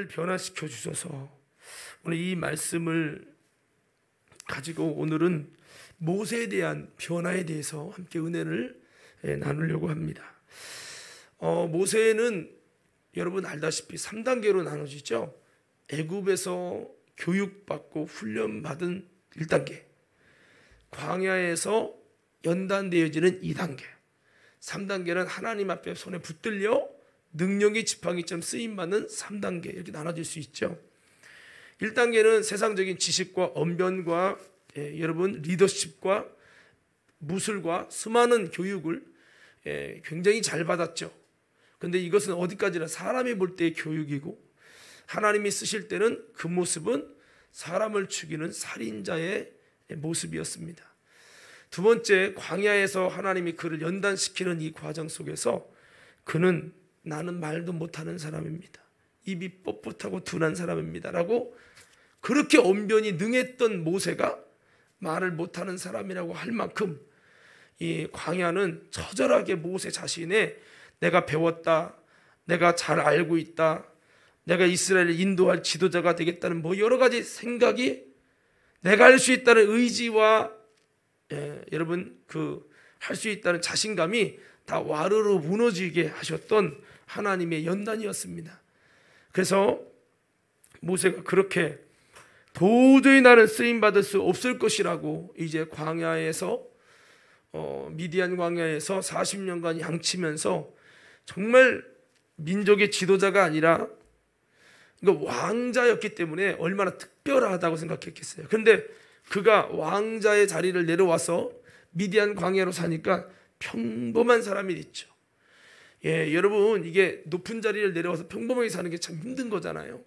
우리를 변화시켜 주셔서 오늘 이 말씀을 가지고 오늘은 모세에 대한 변화에 대해서 함께 은혜를 나누려고 합니다. 모세는 여러분 알다시피 3단계로 나눠지죠. 애굽에서 교육받고 훈련받은 1단계, 광야에서 연단되어지는 2단계, 3단계는 하나님 앞에 손에 붙들려 능력의 지팡이처럼 쓰임받는 3단계, 이렇게 나눠질 수 있죠. 1단계는 세상적인 지식과 언변과 여러분 리더십과 무술과 수많은 교육을 굉장히 잘 받았죠. 그런데 이것은 어디까지나 사람이 볼 때의 교육이고, 하나님이 쓰실 때는 그 모습은 사람을 죽이는 살인자의 모습이었습니다. 두 번째, 광야에서 하나님이 그를 연단시키는 이 과정 속에서 그는 나는 말도 못하는 사람입니다. 입이 뻣뻣하고 둔한 사람입니다 라고, 그렇게 언변이 능했던 모세가 말을 못하는 사람이라고 할 만큼 이 광야는 처절하게 모세 자신의 내가 배웠다, 내가 잘 알고 있다, 내가 이스라엘을 인도할 지도자가 되겠다는 여러 가지 생각이, 내가 할 수 있다는 의지와 여러분 할 수 있다는 자신감이 다 와르르 무너지게 하셨던 하나님의 연단이었습니다. 그래서 모세가 그렇게 도저히 나는 쓰임받을 수 없을 것이라고 이제 광야에서 미디안 광야에서 40년간 양치면서 정말 민족의 지도자가 아니라 왕자였기 때문에 얼마나 특별하다고 생각했겠어요. 그런데 그가 왕자의 자리를 내려와서 미디안 광야로 사니까 평범한 사람이 됐죠. 여러분, 이게 높은 자리를 내려와서 평범하게 사는 게 참 힘든 거잖아요.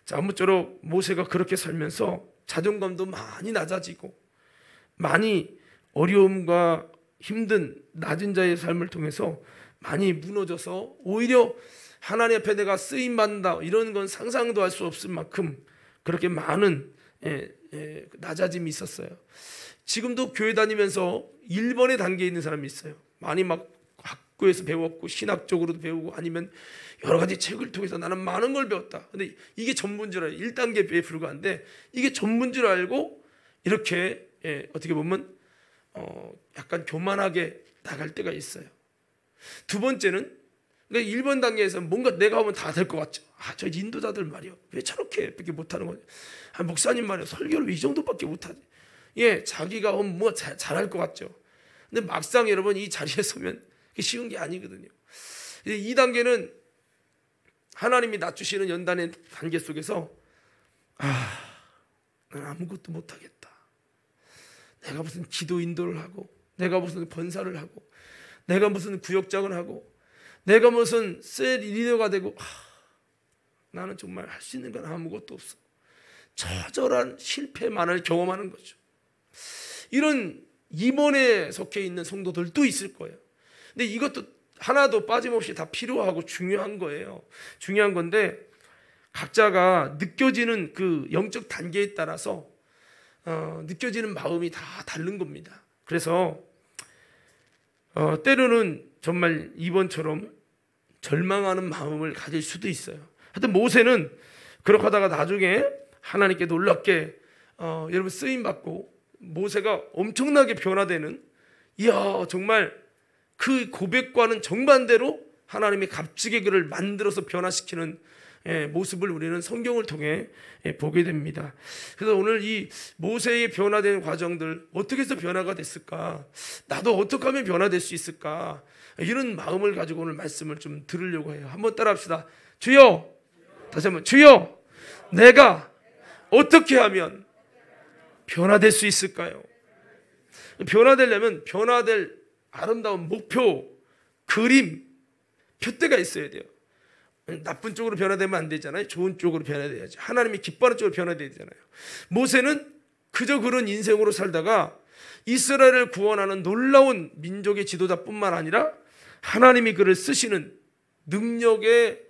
자, 아무쪼록 모세가 그렇게 살면서 자존감도 많이 낮아지고, 많이 어려움과 힘든 낮은 자의 삶을 통해서 많이 무너져서 오히려 하나님 앞에 내가 쓰임받는다 이런 건 상상도 할 수 없을 만큼 그렇게 많은 낮아짐이 있었어요. 지금도 교회 다니면서 1번의 단계에 있는 사람이 있어요. 많이 막 학교에서 배웠고 신학적으로도 배우고 아니면 여러 가지 책을 통해서 나는 많은 걸 배웠다. 근데 이게 전부인 줄 알아요. 1단계에 불과한데 이게 전부인 줄 알고 이렇게 어떻게 보면 약간 교만하게 나갈 때가 있어요. 두 번째는, 그러니까 1번 단계에서 뭔가 내가 하면 다 될 것 같죠. 저 인도자들 말이요, 왜 저렇게밖에 못하는 거지? 목사님 말이요, 설교를 왜 이 정도밖에 못하지? 자기가 뭐 잘할 것 같죠. 근데 막상 여러분 이 자리에 서면 쉬운 게 아니거든요. 2단계는 하나님이 낮추시는 연단의 단계 속에서 난 아무것도 못하겠다. 내가 무슨 기도 인도를 하고, 내가 무슨 번사를 하고, 내가 무슨 구역장을 하고, 내가 무슨 셀 리더가 되고, 나는 정말 할 수 있는 건 아무것도 없어. 처절한 실패만을 경험하는 거죠. 이런 2번에 속해 있는 성도들도 있을 거예요. 근데 이것도 하나도 빠짐없이 다 필요하고 중요한 거예요. 중요한 건데 각자가 느껴지는 그 영적 단계에 따라서 느껴지는 마음이 다 다른 겁니다. 그래서 때로는 정말 이번처럼 절망하는 마음을 가질 수도 있어요. 하여튼 모세는 그렇게 하다가 나중에 하나님께 놀랍게 여러분 쓰임받고 모세가 엄청나게 변화되는, 이야 정말 그 고백과는 정반대로 하나님이 값지게 그를 만들어서 변화시키는 모습을 우리는 성경을 통해 보게 됩니다. 그래서 오늘 이 모세의 변화된 과정들, 어떻게 해서 변화가 됐을까, 나도 어떻게 하면 변화될 수 있을까, 이런 마음을 가지고 오늘 말씀을 좀 들으려고 해요. 한번 따라합시다. 주여, 다시 한번, 주여, 내가 어떻게 하면 변화될 수 있을까요? 변화되려면 변화될 아름다운 목표, 그림, 표대가 있어야 돼요. 나쁜 쪽으로 변화되면 안 되잖아요. 좋은 쪽으로 변화돼야지. 하나님이 기뻐하는 쪽으로 변화돼야 되잖아요. 모세는 그저 그런 인생으로 살다가 이스라엘을 구원하는 놀라운 민족의 지도자뿐만 아니라 하나님이 그를 쓰시는 능력의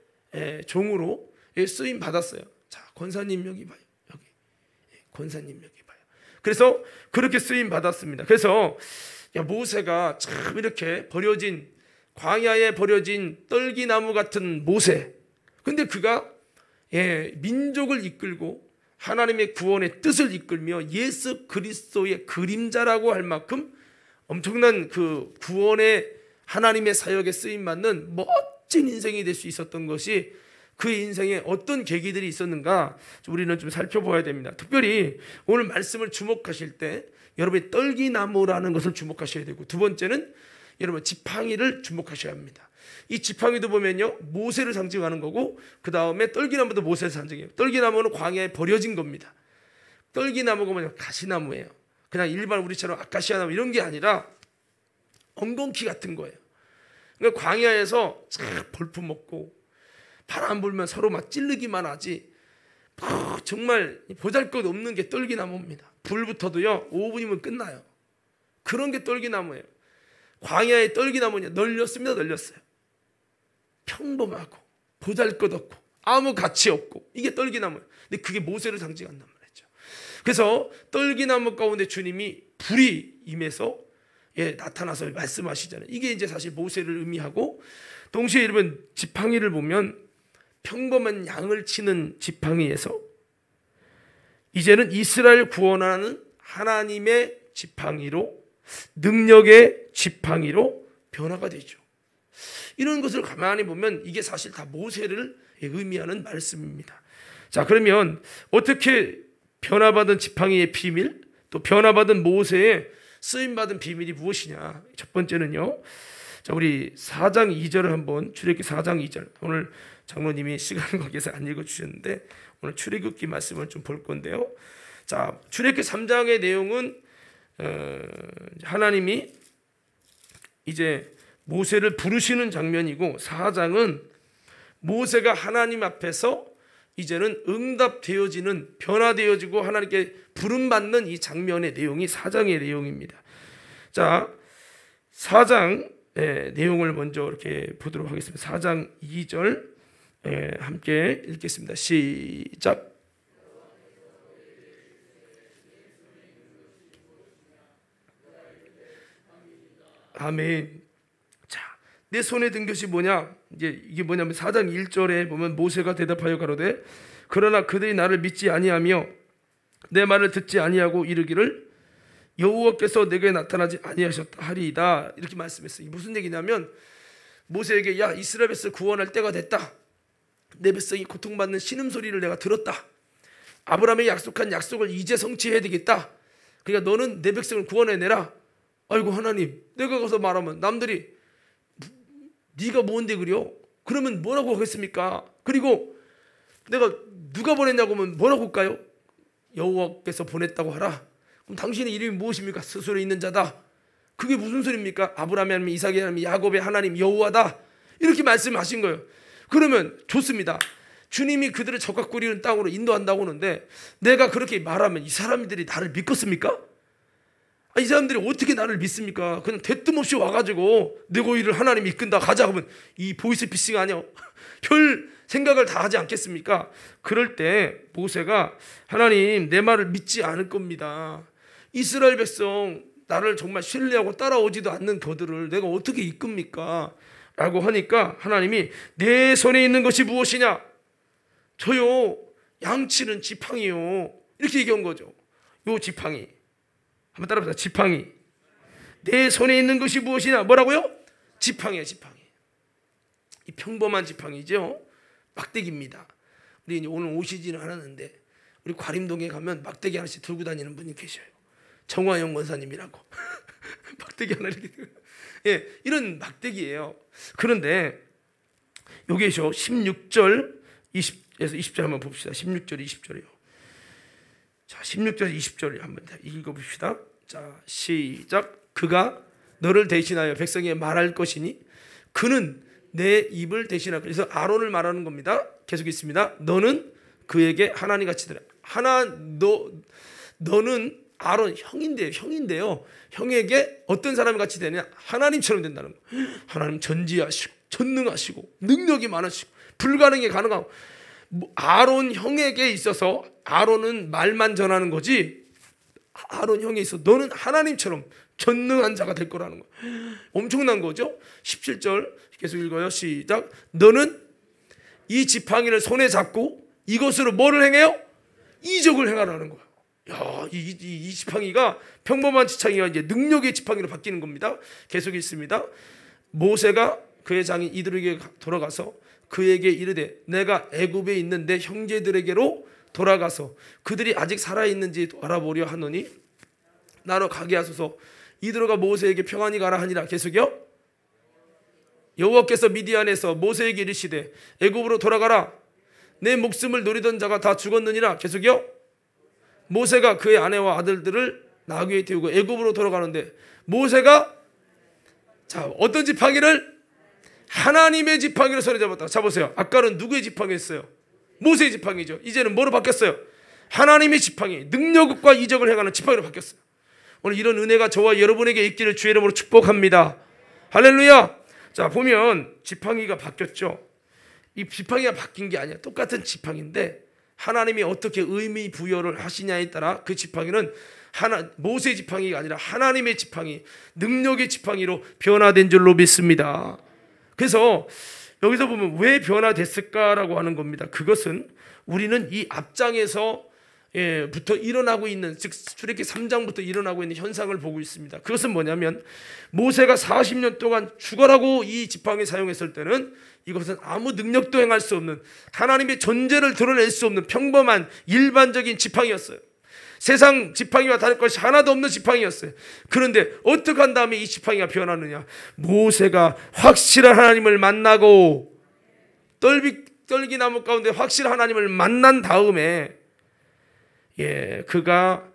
종으로 쓰임 받았어요. 자, 권사님 여기 봐요. 여기 권사님 여기 봐요. 그래서 그렇게 쓰임 받았습니다. 그래서 모세가 참 이렇게 광야에 버려진 떨기나무 같은 모세, 근데 그가 민족을 이끌고 하나님의 구원의 뜻을 이끌며 예수 그리스도의 그림자라고 할 만큼 엄청난 그 구원의 하나님의 사역에 쓰임받는 멋진 인생이 될 수 있었던 것이 그 인생에 어떤 계기들이 있었는가 우리는 좀 살펴봐야 됩니다. 특별히 오늘 말씀을 주목하실 때 여러분이 떨기나무라는 것을 주목하셔야 되고, 두 번째는 여러분 지팡이를 주목하셔야 합니다. 이 지팡이도 보면요 모세를 상징하는 거고, 그 다음에 떨기나무도 모세를 상징해요. 떨기나무는 광야에 버려진 겁니다. 떨기나무가 뭐냐, 가시나무예요. 그냥 일반 우리처럼 아카시아나무 이런 게 아니라 엉겅퀴 같은 거예요. 그러니까 광야에서 벌품 먹고 바람 불면 서로 막 찌르기만 하지 정말 보잘것없는 게 떨기나무입니다. 불 붙어도요 5분이면 끝나요. 그런 게 떨기나무예요. 광야의 떨기나무냐, 널렸습니다. 널렸어요. 평범하고 보잘것없고 아무 가치 없고, 이게 떨기나무예요. 근데 그게 모세를 상징한단 말이죠. 그래서 떨기나무 가운데 주님이 불이 임해서 나타나서 말씀하시잖아요. 이게 이제 사실 모세를 의미하고, 동시에 여러분 지팡이를 보면 평범한 양을 치는 지팡이에서 이제는 이스라엘 구원하는 하나님의 지팡이로, 능력의 지팡이로 변화가 되죠. 이런 것을 가만히 보면 이게 사실 다 모세를 의미하는 말씀입니다. 자, 그러면 어떻게 변화받은 지팡이의 비밀, 또 변화받은 모세의 쓰임받은 비밀이 무엇이냐? 첫 번째는요, 자, 우리 4장 2절을 한번, 출애굽기 4장 2절. 오늘 장로님이 시간 관계에서 안 읽어주셨는데 오늘 출애굽기 말씀을 좀 볼 건데요. 자, 출애굽기 3장의 내용은 하나님이 이제 모세를 부르시는 장면이고, 4장은 모세가 하나님 앞에서 이제는 응답되어지는, 변화되어지고 하나님께 부름받는 이 장면의 내용이 4장의 내용입니다. 자, 4장 내용을 먼저 이렇게 보도록 하겠습니다. 4장 2절 함께 읽겠습니다. 시작. 아멘. 자, 내 손에 든 것이 뭐냐? 이제 이게 뭐냐면 4장 1절에 보면 모세가 대답하여 가로되 그러나 그들이 나를 믿지 아니하며 내 말을 듣지 아니하고 이르기를 여호와께서 내게 나타나지 아니하셨다 하리이다, 이렇게 말씀했어요. 무슨 얘기냐면 모세에게 야, 이스라엘 백성을 구원할 때가 됐다. 내 백성이 고통받는 신음소리를 내가 들었다. 아브라함이 약속한 약속을 이제 성취해야 되겠다. 그러니까 너는 내 백성을 구원해내라. 아이고 하나님, 내가 가서 말하면 남들이 네가 뭔데 그려? 그러면 뭐라고 하겠습니까? 그리고 내가 누가 보냈냐고 하면 뭐라고 할까요? 여호와께서 보냈다고 하라. 그럼 당신의 이름이 무엇입니까? 스스로 있는 자다. 그게 무슨 소리입니까? 아브라함의 하나님, 이삭의 하나님, 야곱의 하나님 여호와다, 이렇게 말씀하신 거예요. 그러면 좋습니다. 주님이 그들을 적과 꿀이는 땅으로 인도한다고 하는데 내가 그렇게 말하면 이 사람들이 나를 믿겠습니까? 이 사람들이 어떻게 나를 믿습니까? 그냥 대뜸 없이 와가지고 내 고의를 하나님이 이끈다 가자 하면 이 보이스피싱 아니야? 별 생각을 다 하지 않겠습니까? 그럴 때 모세가 하나님, 내 말을 믿지 않을 겁니다. 이스라엘 백성 나를 정말 신뢰하고 따라오지도 않는 그들을 내가 어떻게 이끕니까? 라고 하니까 하나님이 내 손에 있는 것이 무엇이냐? 저요, 양치는 지팡이요, 이렇게 얘기한 거죠. 요 지팡이 한번 따라해보세요. 지팡이. 내 손에 있는 것이 무엇이냐? 뭐라고요? 지팡이야, 지팡이. 이 평범한 지팡이죠. 막대기입니다. 우리 오늘 오시지는 않았는데 우리 과림동에 가면 막대기 하나씩 들고 다니는 분이 계셔요. 정화영 원사님이라고. 막대기 하나 이렇게 들고. 이런 막대기예요. 그런데 여기서 16절 20에서 20절 한번 봅시다. 16절 20절이요. 자, 16절 20절 한번 읽어봅시다. 자, 시작. 그가 너를 대신하여 백성에게 말할 것이니 그는 내 입을 대신하고, 그래서 아론을 말하는 겁니다. 계속 있습니다. 너는 그에게 하나님 같이 되라. 너는 아론 형인데요. 형에게 어떤 사람이 같이 되냐? 하나님처럼 된다는 거. 하나님 전지하시고 전능하시고 능력이 많으시고 불가능에 가능하고, 아론 형에게 있어서 아론은 말만 전하는 거지, 아론 형에 있어 너는 하나님처럼 전능한 자가 될 거라는 거. 엄청난 거죠. 17절 계속 읽어요. 시작. 너는 이 지팡이를 손에 잡고 이것으로 뭐를 행해요? 이적을 행하라는 거예요. 야, 이 지팡이가 평범한 지팡이가 이제 능력의 지팡이로 바뀌는 겁니다. 계속 있습니다. 모세가 그의 장인 이드로에게 돌아가서 그에게 이르되 내가 애굽에 있는 내 형제들에게로 돌아가서 그들이 아직 살아있는지 알아보려 하노니 나로 가게 하소서. 이드로가 모세에게 평안히 가라 하니라. 계속요. 여호와께서 미디안에서 모세에게 이르시되 애굽으로 돌아가라. 내 목숨을 노리던 자가 다 죽었느니라. 계속요. 모세가 그의 아내와 아들들을 나귀에 태우고 애굽으로 돌아가는데 모세가 자 어떤 지팡이를? 하나님의 지팡이로 손에 잡았다. 자 보세요. 아까는 누구의 지팡이였어요? 모세의 지팡이죠. 이제는 뭐로 바뀌었어요? 하나님의 지팡이, 능력과 이적을 행하는 지팡이로 바뀌었어요. 오늘 이런 은혜가 저와 여러분에게 있기를 주의 이름으로 축복합니다. 할렐루야. 자 보면 지팡이가 바뀌었죠. 이 지팡이가 바뀐 게 아니야. 똑같은 지팡이인데 하나님이 어떻게 의미 부여를 하시냐에 따라 그 지팡이는 모세의 지팡이가 아니라 하나님의 지팡이, 능력의 지팡이로 변화된 줄로 믿습니다. 그래서 여기서 보면 왜 변화됐을까라고 하는 겁니다. 그것은 우리는 이 앞장에서 부터 일어나고 있는, 즉 출애굽기 3장부터 일어나고 있는 현상을 보고 있습니다. 그것은 뭐냐면 모세가 40년 동안 죽어라고 이 지팡이 사용했을 때는 이것은 아무 능력도 행할 수 없는, 하나님의 존재를 드러낼 수 없는 평범한 일반적인 지팡이였어요. 세상 지팡이와 다를 것이 하나도 없는 지팡이였어요. 그런데 어떻게 한 다음에 이 지팡이가 변하느냐? 모세가 확실한 하나님을 만나고 떨기나무 가운데 확실한 하나님을 만난 다음에 그가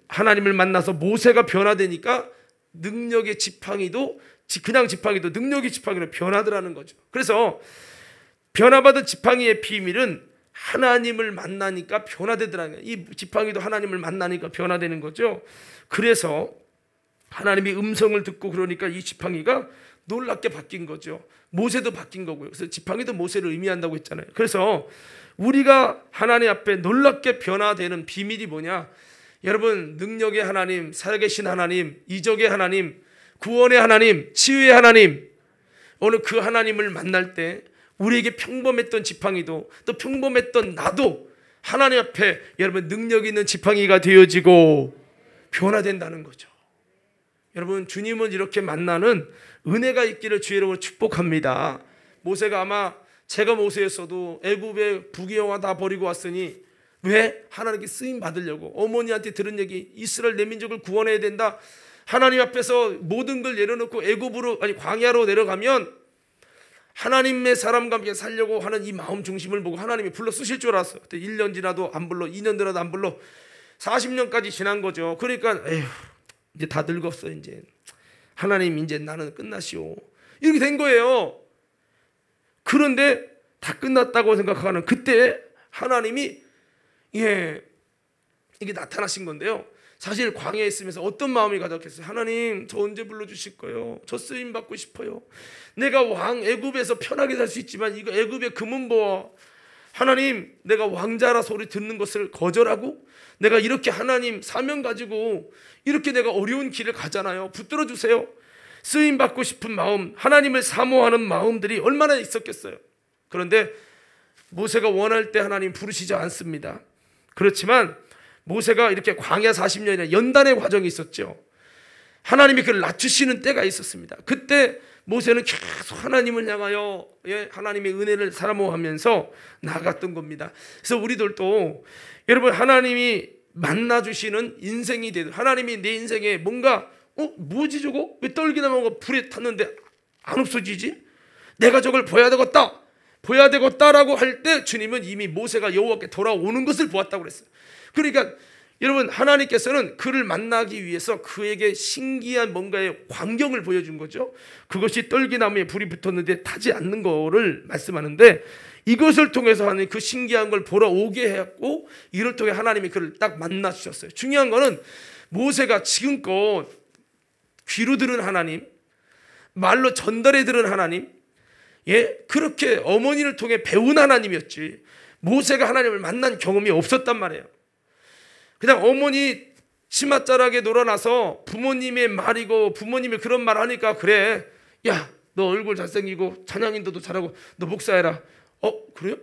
하나님을 만나서 모세가 변화되니까 능력의 지팡이도 그냥 지팡이도 능력의 지팡이로 변하더라는 거죠. 그래서 변화받은 지팡이의 비밀은 하나님을 만나니까 변화되더라는 거예요. 이 지팡이도 하나님을 만나니까 변화되는 거죠. 그래서 하나님의 음성을 듣고 그러니까 이 지팡이가 놀랍게 바뀐 거죠. 모세도 바뀐 거고요. 그래서 지팡이도 모세를 의미한다고 했잖아요. 그래서 우리가 하나님 앞에 놀랍게 변화되는 비밀이 뭐냐? 여러분, 능력의 하나님, 살아계신 하나님, 이적의 하나님, 구원의 하나님, 치유의 하나님, 오늘 그 하나님을 만날 때 우리에게 평범했던 지팡이도 또 평범했던 나도 하나님 앞에 여러분 능력 있는 지팡이가 되어지고 변화된다는 거죠. 여러분, 주님은 이렇게 만나는 은혜가 있기를 주의 이름으로 축복합니다. 모세가 아마 제가 모세였어도 애굽의 부귀영화 다 버리고 왔으니 왜? 하나님께 쓰임 받으려고. 어머니한테 들은 얘기, 이스라엘 내 민족을 구원해야 된다. 하나님 앞에서 모든 걸 내려놓고 애굽으로, 아니 광야로 내려가면 하나님의 사람과 함께 살려고 하는 이 마음 중심을 보고 하나님이 불러 쓰실 줄 알았어요. 그때 1년 지나도 안 불러, 2년 지나도 안 불러, 40년까지 지난 거죠. 그러니까 에휴, 이제 다 늙었어. 이제 하나님 이제 나는 끝나시오, 이렇게 된 거예요. 그런데 다 끝났다고 생각하는 그때 하나님이 이게 나타나신 건데요. 사실 광야에 있으면서 어떤 마음이 가득했어요? 하나님, 저 언제 불러주실 거예요? 저 쓰임 받고 싶어요. 내가 왕 애굽에서 편하게 살 수 있지만 이거 애굽의 금은보화, 하나님, 내가 왕자라 소리 듣는 것을 거절하고 내가 이렇게 하나님 사명 가지고 이렇게 내가 어려운 길을 가잖아요. 붙들어 주세요. 쓰임 받고 싶은 마음, 하나님을 사모하는 마음들이 얼마나 있었겠어요. 그런데 모세가 원할 때 하나님 부르시지 않습니다. 그렇지만 모세가 이렇게 광야 40년이나 연단의 과정이 있었죠. 하나님이 그를 낮추시는 때가 있었습니다. 그때 모세는 계속 하나님을 향하여 하나님의 은혜를 사모하면서 나아갔던 겁니다. 그래서 우리들도 여러분, 하나님이 만나주시는 인생이 되든, 하나님이 내 인생에 뭔가 뭐지 저거? 왜 떨기나무가 불에 탔는데 안 없어지지? 내가 저걸 봐야 되겠다라고 할 때 주님은 이미 모세가 여호와께 돌아오는 것을 보았다고 그랬어요. 그러니까 여러분, 하나님께서는 그를 만나기 위해서 그에게 신기한 뭔가의 광경을 보여준 거죠. 그것이 떨기나무에 불이 붙었는데 타지 않는 거를 말씀하는데, 이것을 통해서 하나님 그 신기한 걸 보러 오게 했고, 이를 통해 하나님이 그를 딱 만나 주셨어요. 중요한 거는 모세가 지금껏 귀로 들은 하나님, 말로 전달해 들은 하나님, 그렇게 어머니를 통해 배운 하나님이었지, 모세가 하나님을 만난 경험이 없었단 말이에요. 그냥 어머니 치맛자락에 놀아나서 부모님의 말이고 부모님이 그런 말 하니까, 그래, 야, 너 얼굴 잘생기고 찬양인도도 잘하고 너 목사해라. 그래요?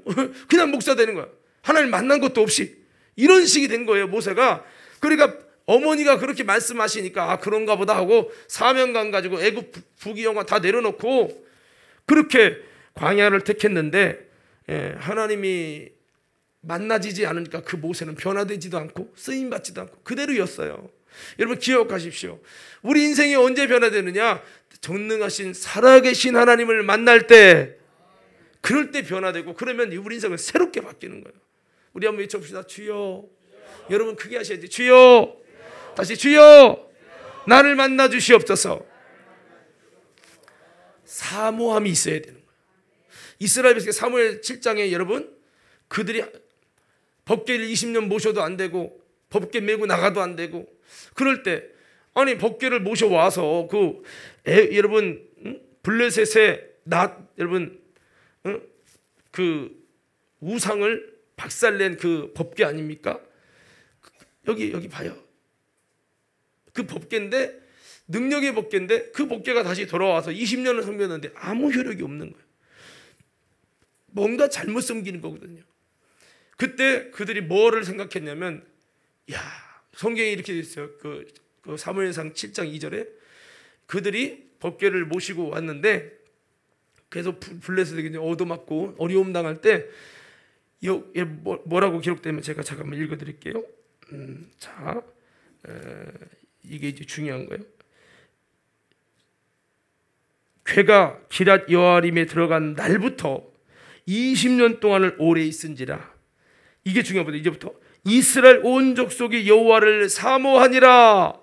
그냥 목사 되는 거야. 하나님 만난 것도 없이. 이런 식이 된 거예요, 모세가. 그러니까 어머니가 그렇게 말씀하시니까 그런가 보다 하고 사명감 가지고 애굽 부귀영화 다 내려놓고 그렇게 광야를 택했는데 하나님이 만나지지 않으니까 그 모세는 변화되지도 않고 쓰임받지도 않고 그대로였어요. 여러분 기억하십시오. 우리 인생이 언제 변화되느냐? 전능하신 살아계신 하나님을 만날 때, 그럴 때 변화되고, 그러면 우리 인생은 새롭게 바뀌는 거예요. 우리 한번 외쳐봅시다. 주여. 여러분 크게 하셔야지. 주여. 다시 주여. 나를 만나 주시옵소서. 사모함이 있어야 되는 거예요. 이스라엘 백성 사무엘 7장에 여러분 그들이 법궤를 20년 모셔도 안 되고 법궤 메고 나가도 안 되고 그럴 때 아니 법궤를 모셔와서 여러분 블레셋의 여러분 그 우상을 박살낸 그 법궤 아닙니까? 여기 봐요. 그 법궤인데 능력의 법궤인데 그 법궤가 다시 돌아와서 20년을 섬겼는데 아무 효력이 없는 거예요. 뭔가 잘못 섬기는 거거든요. 그때 그들이 뭐를 생각했냐면 성경에 이렇게 돼 있어요. 그 사무엘상 7장 2절에 그들이 법궤를 모시고 왔는데 그래서 블레셋에게 얻어맞고 어려움 당할 때 뭐라고 기록되면 제가 잠깐만 읽어드릴게요. 이게 이제 중요한 거예요. 궤가 기랏 여아림에 들어간 날부터 20년 동안을 오래 있은지라. 이게 중요하거든요. 이제부터 이스라엘 온 족속이 여호와를 사모하니라.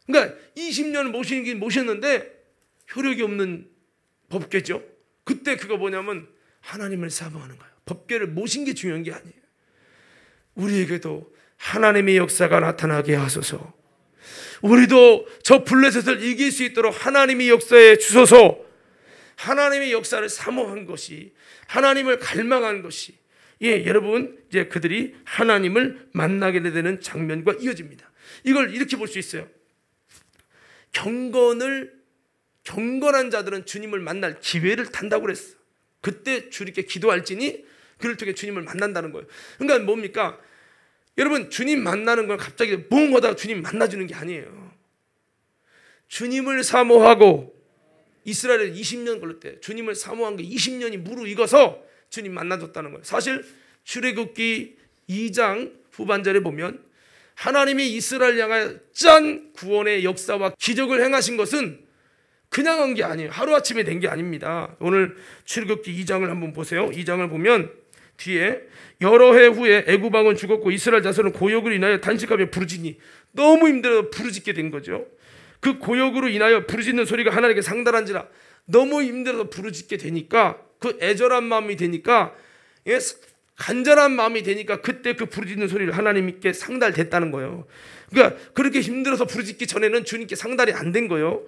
그러니까 20년 모셨는데 효력이 없는 법궤죠. 그때 그거 뭐냐면 하나님을 사모하는 거예요. 법궤를 모신 게 중요한 게 아니에요. 우리에게도 하나님의 역사가 나타나게 하소서. 우리도 저 블레셋을 이길 수 있도록 하나님의 역사에 주소서. 하나님의 역사를 사모한 것이, 하나님을 갈망한 것이, 여러분 이제 그들이 하나님을 만나게 되는 장면과 이어집니다. 이걸 이렇게 볼 수 있어요. 경건한 자들은 주님을 만날 기회를 탄다고 그랬어. 그때 주님께 기도할지니 그를 통해 주님을 만난다는 거예요. 그러니까 뭡니까? 여러분 주님 만나는 건 갑자기 붕 하다가 주님 만나주는 게 아니에요. 주님을 사모하고 이스라엘에 20년 걸렸대. 주님을 사모한 게 20년이 무르익어서 주님 만나줬다는 거예요. 사실 출애굽기 2장 후반절에 보면 하나님이 이스라엘 향하여 짠 구원의 역사와 기적을 행하신 것은 그냥 한 게 아니에요. 하루아침에 된 게 아닙니다. 오늘 출애굽기 2장을 한번 보세요. 2장을 보면 뒤에 여러 해 후에 애굽 왕은 죽었고 이스라엘 자손은 고역으로 인하여 단식하며 부르짖니. 너무 힘들어서 부르짖게 된 거죠. 그 고역으로 인하여 부르짖는 소리가 하나님께 상달한지라. 너무 힘들어서 부르짖게 되니까, 그 애절한 마음이 되니까, 간절한 마음이 되니까 그때 그 부르짖는 소리를 하나님께 상달됐다는 거예요. 그러니까 그렇게 힘들어서 부르짖기 전에는 주님께 상달이 안 된 거예요.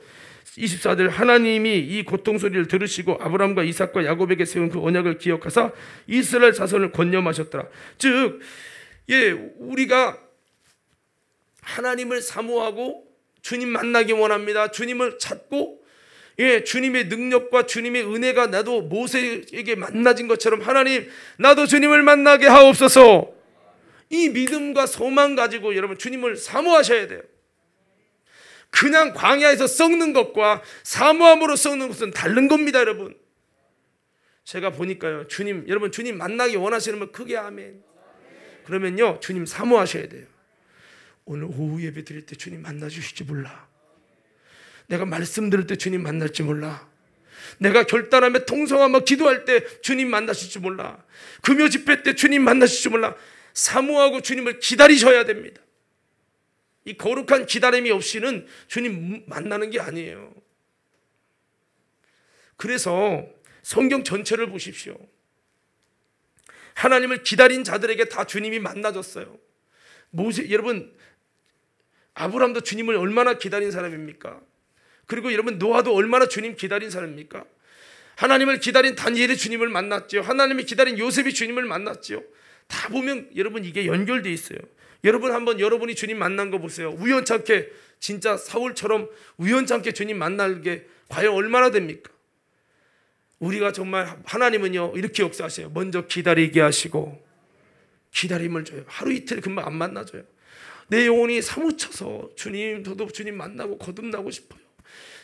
24절 하나님이 이 고통 소리를 들으시고 아브라함과 이삭과 야곱에게 세운 그 언약을 기억하사 이스라엘 자손을 권념하셨더라. 즉 우리가 하나님을 사모하고 주님 만나기 원합니다. 주님을 찾고 주님의 능력과 주님의 은혜가 나도 모세에게 만나진 것처럼 하나님 나도 주님을 만나게 하옵소서. 이 믿음과 소망 가지고 여러분 주님을 사모하셔야 돼요. 그냥 광야에서 썩는 것과 사모함으로 썩는 것은 다른 겁니다. 여러분 제가 보니까요, 여러분 주님 만나기 원하시는 분 크게 아멘. 그러면요 주님 사모하셔야 돼요. 오늘 오후 예배 드릴 때 주님 만나 주실지 몰라. 내가 말씀 들을 때 주님 만날지 몰라. 내가 결단하며 통성하며 기도할 때 주님 만나실지 몰라. 금요 집회 때 주님 만나실지 몰라. 사모하고 주님을 기다리셔야 됩니다. 이 거룩한 기다림이 없이는 주님 만나는 게 아니에요. 그래서 성경 전체를 보십시오. 하나님을 기다린 자들에게 다 주님이 만나줬어요. 여러분 아브라함도 주님을 얼마나 기다린 사람입니까? 그리고 여러분 노아도 얼마나 주님 기다린 사람입니까? 하나님을 기다린 다니엘이 주님을 만났죠. 하나님을 기다린 요셉이 주님을 만났죠. 다 보면 여러분 이게 연결되어 있어요. 여러분 한번 여러분이 주님 만난 거 보세요. 우연찮게 진짜 사울처럼 우연찮게 주님 만날 게 과연 얼마나 됩니까? 우리가 정말 하나님은요 이렇게 역사하세요. 먼저 기다리게 하시고 기다림을 줘요. 하루 이틀 금방 안 만나줘요. 내 영혼이 사무쳐서 주님, 저도 주님 만나고 거듭나고 싶어요.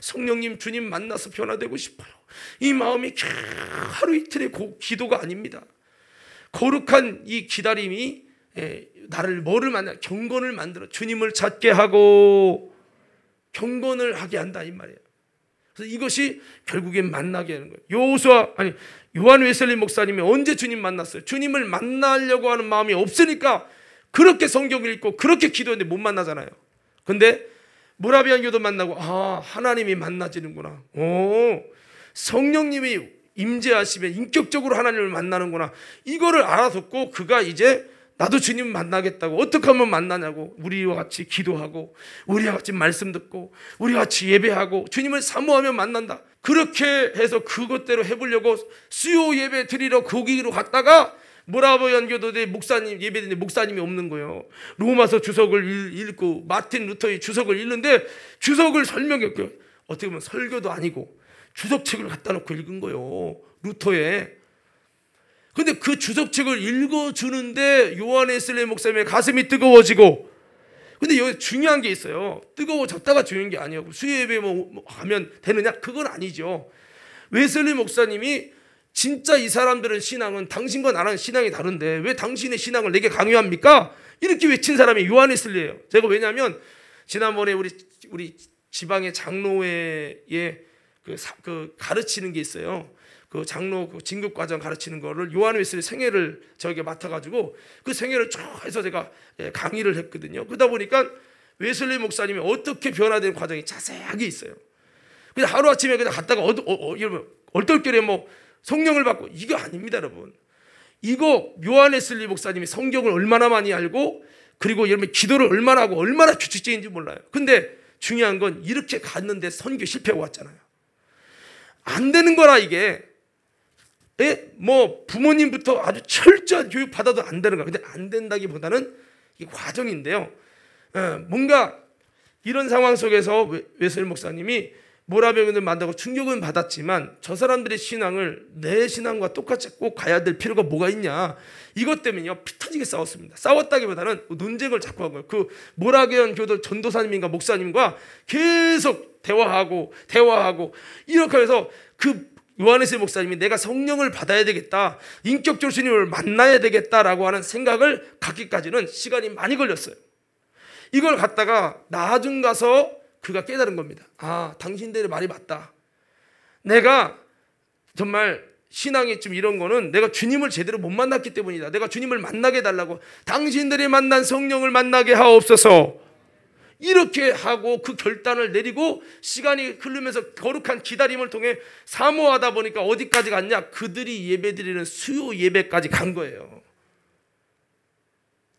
성령님 주님 만나서 변화되고 싶어요. 이 마음이 하루 이틀의 기도가 아닙니다. 거룩한 이 기다림이 나를 뭐를 만나 경건을 만들어 주님을 찾게 하고 경건을 하게 한다 이 말이에요. 그래서 이것이 결국엔 만나게 하는 거예요. 요한 웨슬리 목사님이 언제 주님 만났어요? 주님을 만나려고 하는 마음이 없으니까 그렇게 성경을 읽고 그렇게 기도했는데 못 만나잖아요. 근데 모라비안 교도 만나고 하나님이 만나지는구나. 성령님이 임재하시면 인격적으로 하나님을 만나는구나. 이거를 알아듣고 그가 이제 나도 주님 만나겠다고. 어떻게 하면 만나냐고. 우리와 같이 기도하고 우리와 같이 말씀 듣고 우리와 같이 예배하고 주님을 사모하며 만난다. 그렇게 해서 그것대로 해보려고 수요 예배 드리러 거기로 갔다가 모라비안 교도대 목사님 예배드리는데 목사님이 없는 거예요. 로마서 주석을 읽고 마틴 루터의 주석을 읽는데 주석을 설명했고요. 어떻게 보면 설교도 아니고 주석책을 갖다 놓고 읽은 거예요. 루터에. 근데 그 주석책을 읽어주는데 요한 웨슬리 목사님의 가슴이 뜨거워지고, 근데 여기 중요한 게 있어요. 뜨거워졌다가 중요한 게 아니에요. 수요예배 뭐 하면 되느냐? 그건 아니죠. 웨슬리 목사님이 진짜 이 사람들은 신앙은 당신과 나랑 신앙이 다른데 왜 당신의 신앙을 내게 강요합니까? 이렇게 외친 사람이 요한 웨슬리예요. 제가 왜냐하면 지난번에 우리 지방의 장로회에 그 가르치는 게 있어요. 그 장로 그 진급 과정 가르치는 거를 요한 웨슬리 생애를 저에게 맡아가지고 그 생애를 쭉 해서 제가 강의를 했거든요. 그러다 보니까 웨슬리 목사님이 어떻게 변화된 과정이 자세하게 있어요. 그냥 하루 아침에 그냥 갔다가 얼떨결에 뭐 성령을 받고 이거 아닙니다, 여러분. 이거 요한 웨슬리 목사님이 성경을 얼마나 많이 알고 그리고 여러분 기도를 얼마나 하고 얼마나 규칙적인지 몰라요. 근데 중요한 건 이렇게 갔는데 선교 실패하고 왔잖아요. 안 되는 거라 이게. 뭐 부모님부터 아주 철저한 교육 받아도 안 되는 거야. 근데 안 된다기보다는 이게 과정인데요. 뭔가 이런 상황 속에서 웨슬리 목사님이 모라비안을 만나고 충격은 받았지만 저 사람들의 신앙을 내 신앙과 똑같이 꼭 가야 될 필요가 뭐가 있냐. 이것 때문에요 피 터지게 싸웠습니다. 싸웠다기보다는 논쟁을 자꾸 한 거예요. 그 모라비안 교도 전도사님인가 목사님과 계속 대화하고 이렇게 해서 그 요한 웨슬리 목사님이 내가 성령을 받아야 되겠다, 인격적으로 주님을 만나야 되겠다라고 하는 생각을 갖기까지는 시간이 많이 걸렸어요. 이걸 갖다가 나중 가서 그가 깨달은 겁니다. 당신들의 말이 맞다. 내가 정말 신앙이 좀 이런 거는 내가 주님을 제대로 못 만났기 때문이다. 내가 주님을 만나게 해달라고. 당신들이 만난 성령을 만나게 하옵소서. 이렇게 하고 그 결단을 내리고 시간이 흐르면서 거룩한 기다림을 통해 사모하다 보니까 어디까지 갔냐? 그들이 예배드리는 수요 예배까지 간 거예요.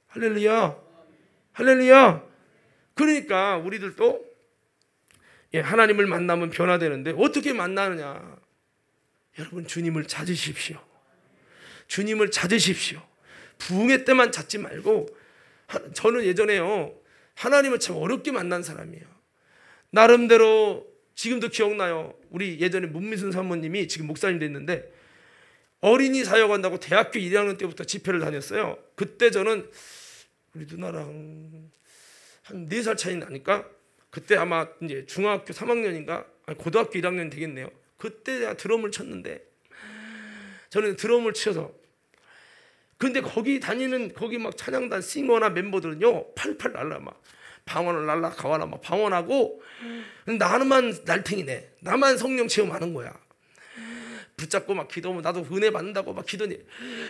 할렐루야. 할렐루야. 그러니까 우리들도 하나님을 만나면 변화되는데 어떻게 만나느냐? 여러분 주님을 찾으십시오. 주님을 찾으십시오. 부흥회 때만 찾지 말고. 저는 예전에요 하나님을 참 어렵게 만난 사람이에요. 나름대로 지금도 기억나요. 우리 예전에 문미순 사모님이 지금 목사님 됐는데 어린이 사역한다고 대학교 1학년 때부터 집회를 다녔어요. 그때 저는 우리 누나랑 한 4살 차이 나니까 그때 아마 이제 중학교 3학년인가 고등학교 1학년 되겠네요. 그때 내가 드럼을 쳤는데 저는 드럼을 쳐서 근데 거기 다니는 거기 막 찬양단 싱어나 멤버들은요 팔팔 날라 막 방언을 날라 가와라 막 방언하고 나만 날탱이네. 나만 성령 체험하는 거야. 붙잡고 막 기도하면 나도 은혜 받는다고 막 기도니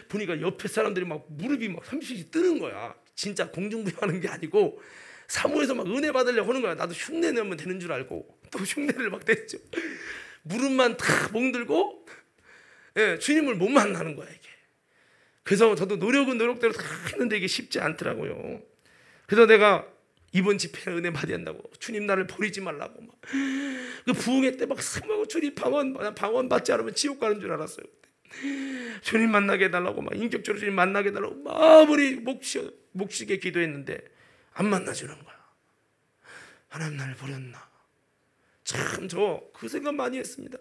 보니까 옆에 사람들이 막 무릎이 막 30씩 뜨는 거야. 진짜 공중부양하는 게 아니고 사모에서 막 은혜 받으려고 하는 거야. 나도 흉내 내면 되는 줄 알고 또 흉내를 막 냈죠. 무릎만 다 멍들고 주님을 못 만나는 거야 이게. 그래서 저도 노력대로 다 했는데 이게 쉽지 않더라고요. 그래서 내가 이번 집회에 은혜 받아야 한다고 주님 나를 버리지 말라고 막 그 부흥회 때 막 주님 방언 받지 않으면 지옥 가는 줄 알았어요. 주님 만나게 해달라고 막 인격적으로 주님 만나게 해달라고 아무리 목시게 기도했는데 안 만나주는 거야. 하나님 나를 버렸나. 참 저 그 생각 많이 했습니다.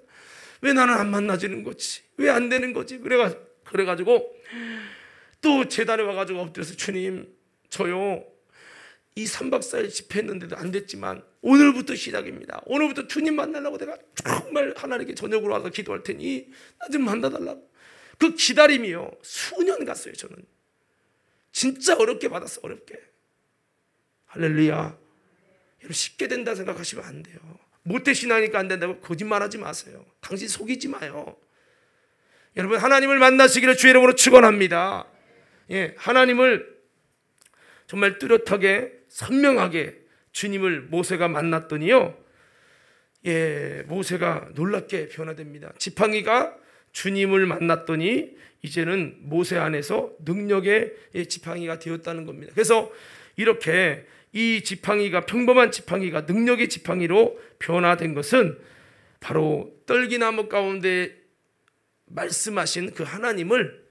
왜 나는 안 만나지는 거지? 왜 안 되는 거지? 그래가지고 또 제단에 와가지고 엎드려서 주님, 저요 이 3박 4일 집회했는데도 안 됐지만 오늘부터 시작입니다. 오늘부터 주님 만나려고 내가 정말 하나님께 저녁으로 와서 기도할 테니 나 좀 만나달라고. 그 기다림이요 수년 갔어요. 저는 진짜 어렵게 받았어. 어렵게. 할렐루야. 여러분 쉽게 된다 생각하시면 안 돼요. 모태신앙이니까 안 된다고 거짓말하지 마세요. 당신 속이지 마요. 여러분 하나님을 만나시기를 주의 이름으로 축원합니다. 예, 하나님을 정말 뚜렷하게 선명하게 주님을 모세가 만났더니요, 예, 모세가 놀랍게 변화됩니다. 지팡이가 주님을 만났더니 이제는 모세 안에서 능력의 지팡이가 되었다는 겁니다. 그래서 이렇게 이 지팡이가 평범한 지팡이가 능력의 지팡이로 변화된 것은 바로 떨기나무 가운데 말씀하신 그 하나님을,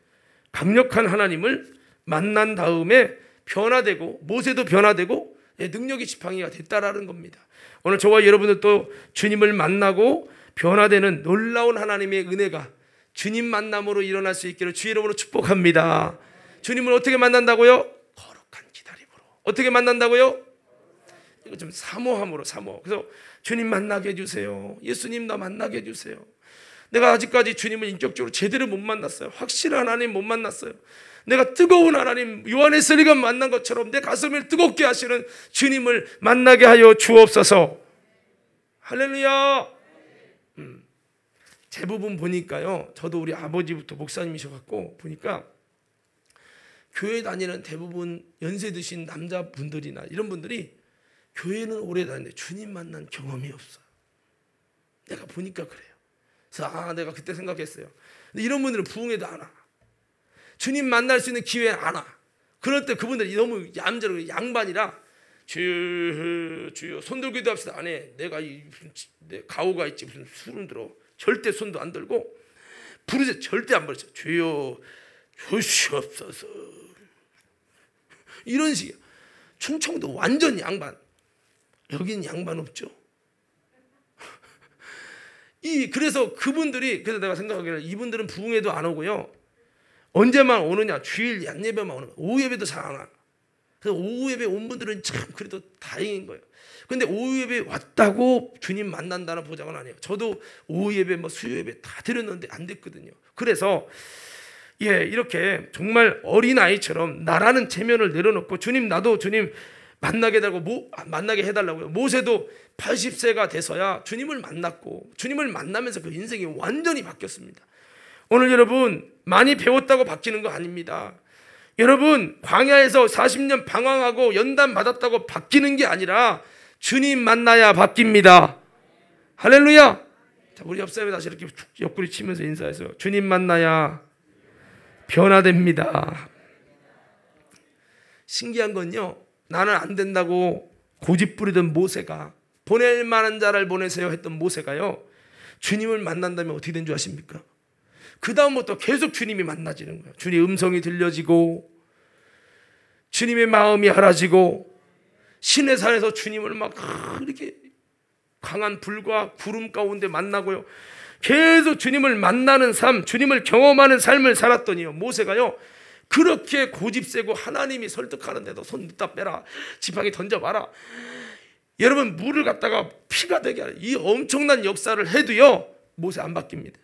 강력한 하나님을 만난 다음에 변화되고 모세도 변화되고 능력의 지팡이가 됐다라는 겁니다. 오늘 저와 여러분들도 주님을 만나고 변화되는 놀라운 하나님의 은혜가 주님 만남으로 일어날 수 있기를 주의 이름으로 축복합니다. 주님을 어떻게 만난다고요? 거룩한 기다림으로. 어떻게 만난다고요? 이거 좀 사모함으로. 그래서 주님 만나게 해주세요. 예수님 나 만나게 해주세요. 내가 아직까지 주님을 인격적으로 제대로 못 만났어요. 확실한 하나님 못 만났어요. 내가 뜨거운 하나님 요한의 설리가 만난 것처럼 내 가슴을 뜨겁게 하시는 주님을 만나게 하여 주옵소서. 할렐루야. 대부분 보니까요, 저도 우리 아버지부터 목사님이셔갖고 보니까 교회 다니는 대부분 연세 드신 남자분들이나 이런 분들이 교회는 오래 다니는데 주님 만난 경험이 없어요. 내가 보니까 그래요. 그래서 내가 그때 생각했어요. 근데 이런 분들은 부흥회도 안 와. 주님 만날 수 있는 기회 안 와. 그럴 때 그분들이 너무 얌전하고 양반이라 주여 손 들기도 합시다. 안 해. 내가 내 가오가 있지 무슨 술은 들어. 절대 손도 안 들고 부르짖어 절대 안 부르짖어. 주여 주시옵소서. 이런 식이야. 충청도 완전 양반. 여긴 양반 없죠. 그래서 그분들이, 그래서 내가 생각하기를 이분들은 부흥회도 안 오고요, 언제만 오느냐, 주일 양예배만 오는 거예요. 오후 예배도 잘 안 와. 그래서 오후 예배 온 분들은 참 그래도 다행인 거예요. 근데 오후 예배 왔다고 주님 만난다는 보장은 아니에요. 저도 오후 예배 수요 예배 다 드렸는데 안 됐거든요. 그래서 이렇게 정말 어린아이처럼 나라는 체면을 내려놓고 주님 나도 주님 만나게 해달라고요. 모세도 80세가 돼서야 주님을 만났고 주님을 만나면서 그 인생이 완전히 바뀌었습니다. 오늘 여러분 많이 배웠다고 바뀌는 거 아닙니다. 여러분 광야에서 40년 방황하고 연단 받았다고 바뀌는 게 아니라 주님 만나야 바뀝니다. 할렐루야. 자, 우리 옆사람에 다시 이렇게 옆구리 치면서 인사해서 주님 만나야 변화됩니다. 신기한 건요, 나는 안 된다고 고집 부리던 모세가 보낼 만한 자를 보내세요 했던 모세가요, 주님을 만난다면 어떻게 된 줄 아십니까? 그 다음부터 계속 주님이 만나지는 거예요. 주님의 음성이 들려지고 주님의 마음이 알아지고 신의 산에서 주님을 막 이렇게 강한 불과 구름 가운데 만나고요, 계속 주님을 만나는 삶, 주님을 경험하는 삶을 살았더니요, 모세가요 그렇게 고집세고 하나님이 설득하는데도 손 냈다 빼라, 지팡이 던져봐라, 여러분 물을 갖다가 피가 되게 하라, 이 엄청난 역사를 해도요 모세 안 바뀝니다.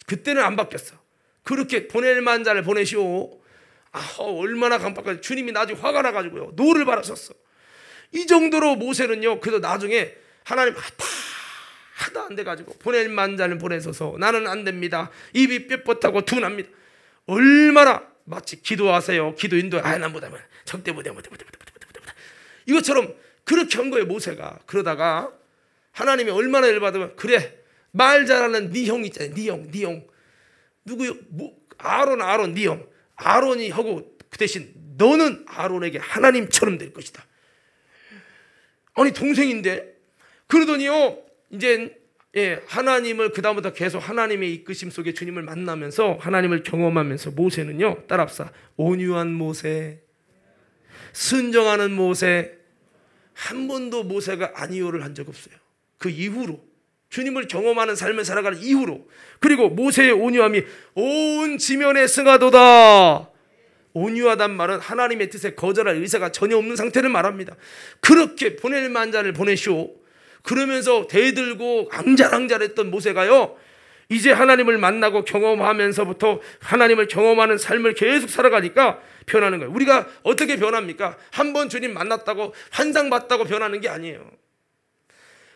그때는 안 바뀌었어. 그렇게 보낼 만한 자를 보내시오. 얼마나 강박하지. 주님이 나중에 화가 나가지고요 노를 바라셨어. 이 정도로 모세는요, 그래서 나중에 하나님 하다 안 돼가지고 보낼 만한 자를 보내셔서 나는 안 됩니다. 입이 뻣뻣하고 둔합니다. 얼마나 마치 기도하세요. 기도 인도해. 난 못해. 절대 못해. 이것처럼 그렇게 한 거예요 모세가. 그러다가 하나님이 얼마나 열받으면, 그래 말 잘하는 네 형 있잖아요. 네 형 누구요? 아론 네 형. 아론이 하고 그 대신 너는 아론에게 하나님처럼 될 것이다. 아니 동생인데. 그러더니요 이제 하나님을 그다음부터 계속 하나님의 이끄심 속에 주님을 만나면서 하나님을 경험하면서 모세는요, 따라합시다. 온유한 모세, 순종하는 모세. 한 번도 모세가 아니요를 한 적 없어요. 그 이후로 주님을 경험하는 삶을 살아가는 이후로, 그리고 모세의 온유함이 온 지면에 승하도다. 온유하단 말은 하나님의 뜻에 거절할 의사가 전혀 없는 상태를 말합니다. 그렇게 보낼 만자를 보내시오. 그러면서 대들고 앙잘앙잘했던 모세가요, 이제 하나님을 만나고 경험하면서부터 하나님을 경험하는 삶을 계속 살아가니까 변하는 거예요. 우리가 어떻게 변합니까? 한 번 주님 만났다고 환상봤다고 변하는 게 아니에요.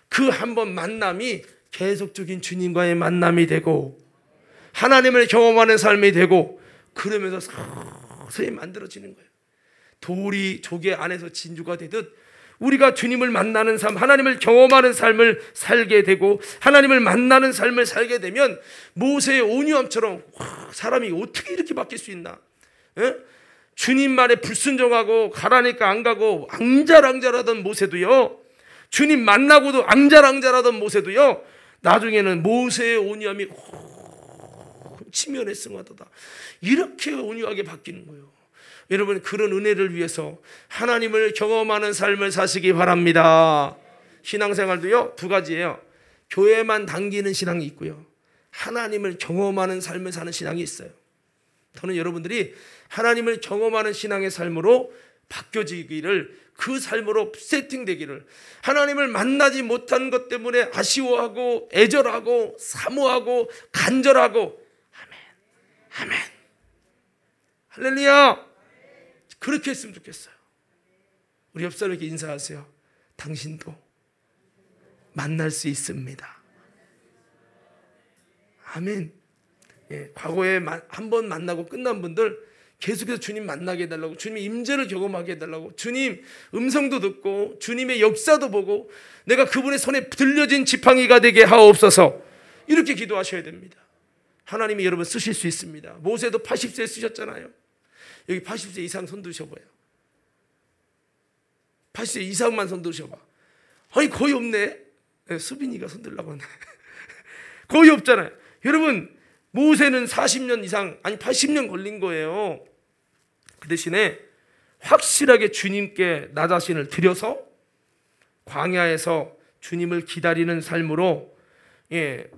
그 한 번 만남이 계속적인 주님과의 만남이 되고 하나님을 경험하는 삶이 되고, 그러면서 서서히 만들어지는 거예요. 돌이 조개 안에서 진주가 되듯 우리가 주님을 만나는 삶, 하나님을 경험하는 삶을 살게 되고 하나님을 만나는 삶을 살게 되면 모세의 온유함처럼 사람이 어떻게 이렇게 바뀔 수 있나? 에? 주님 말에 불순종하고 가라니까 안 가고 앙잘앙잘하던 모세도요, 주님 만나고도 앙잘앙잘하던 모세도요, 나중에는 모세의 온유함이 치면에 승하도다. 이렇게 온유하게 바뀌는 거예요. 여러분, 그런 은혜를 위해서 하나님을 경험하는 삶을 사시기 바랍니다. 신앙생활도요, 두 가지예요. 교회만 당기는 신앙이 있고요, 하나님을 경험하는 삶을 사는 신앙이 있어요. 저는 여러분들이 하나님을 경험하는 신앙의 삶으로 바뀌어지기를, 그 삶으로 세팅되기를, 하나님을 만나지 못한 것 때문에 아쉬워하고 애절하고 사모하고 간절하고, 아멘, 아멘, 할렐루야, 그렇게 했으면 좋겠어요. 우리 옆 사람에게 인사하세요. 당신도 만날 수 있습니다. 아멘. 예, 과거에 한 번 만나고 끝난 분들 계속해서 주님 만나게 해달라고, 주님의 임재를 경험하게 해달라고, 주님 음성도 듣고 주님의 역사도 보고 내가 그분의 손에 들려진 지팡이가 되게 하옵소서, 이렇게 기도하셔야 됩니다. 하나님이 여러분 쓰실 수 있습니다. 모세도 80세에 쓰셨잖아요. 여기 80세 이상 손 드셔봐요. 80세 이상만 손 드셔봐. 아니 거의 없네. 수빈이가 손 들라고 하네. 거의 없잖아요. 여러분, 모세는 40년 이상, 아니 80년 걸린 거예요. 그 대신에 확실하게 주님께 나 자신을 드려서 광야에서 주님을 기다리는 삶으로, 예,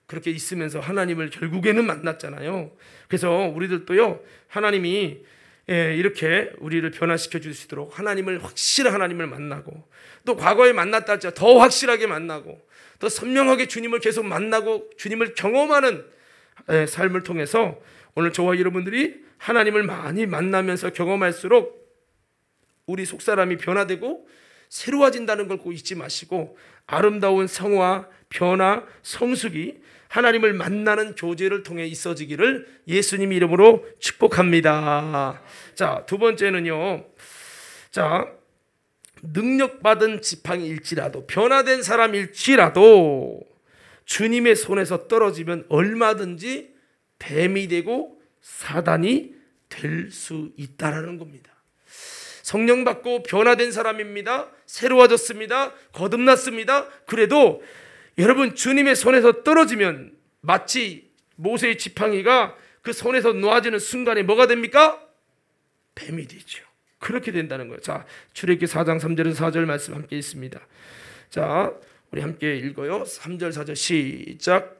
그렇게 있으면서 하나님을 결국에는 만났잖아요. 그래서 우리들도요, 하나님이 이렇게 우리를 변화시켜 주시도록 하나님을, 확실한 하나님을 만나고, 또 과거에 만났다 할지 더 확실하게 만나고, 더 선명하게 주님을 계속 만나고 주님을 경험하는 삶을 통해서 오늘 저와 여러분들이 하나님을 많이 만나면서 경험할수록 우리 속사람이 변화되고 새로워진다는 걸 꼭 잊지 마시고, 아름다운 성화, 변화, 성숙이 하나님을 만나는 교제를 통해 있어지기를 예수님 이름으로 축복합니다. 자, 두 번째는요, 자, 능력받은 지팡이일지라도, 변화된 사람일지라도 주님의 손에서 떨어지면 얼마든지 뱀이 되고 사단이 될 수 있다라는 겁니다. 성령 받고 변화된 사람입니다. 새로워졌습니다. 거듭났습니다. 그래도 여러분, 주님의 손에서 떨어지면 마치 모세의 지팡이가 그 손에서 놓아지는 순간에 뭐가 됩니까? 뱀이 되죠. 그렇게 된다는 거예요. 자, 출애굽기 4장 3절에서 4절 말씀 함께 있습니다. 자, 우리 함께 읽어요. 3절 4절 시작.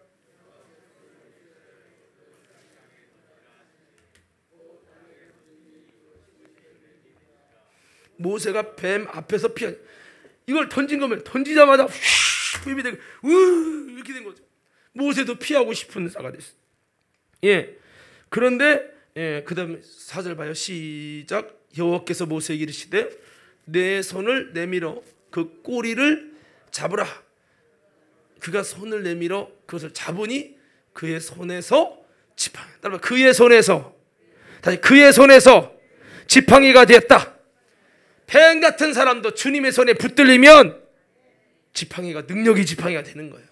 모세가 뱀 앞에서 피하, 이걸 던진 거면 던지자마자 뱀이 되고 이렇게 된 거죠. 모세도 피하고 싶은 자가 됐어요. 예. 그런데 그다음에 4절 봐요. 시작. 여호와께서 모세에게 이르시되 내 손을 내밀어 그 꼬리를 잡으라. 그가 손을 내밀어 그것을 잡으니 그의 손에서 지팡이, 따라서 그의 손에서, 다시 그의 손에서 지팡이가 되었다. 뱀 같은 사람도 주님의 손에 붙들리면 지팡이가, 능력이 지팡이가 되는 거예요.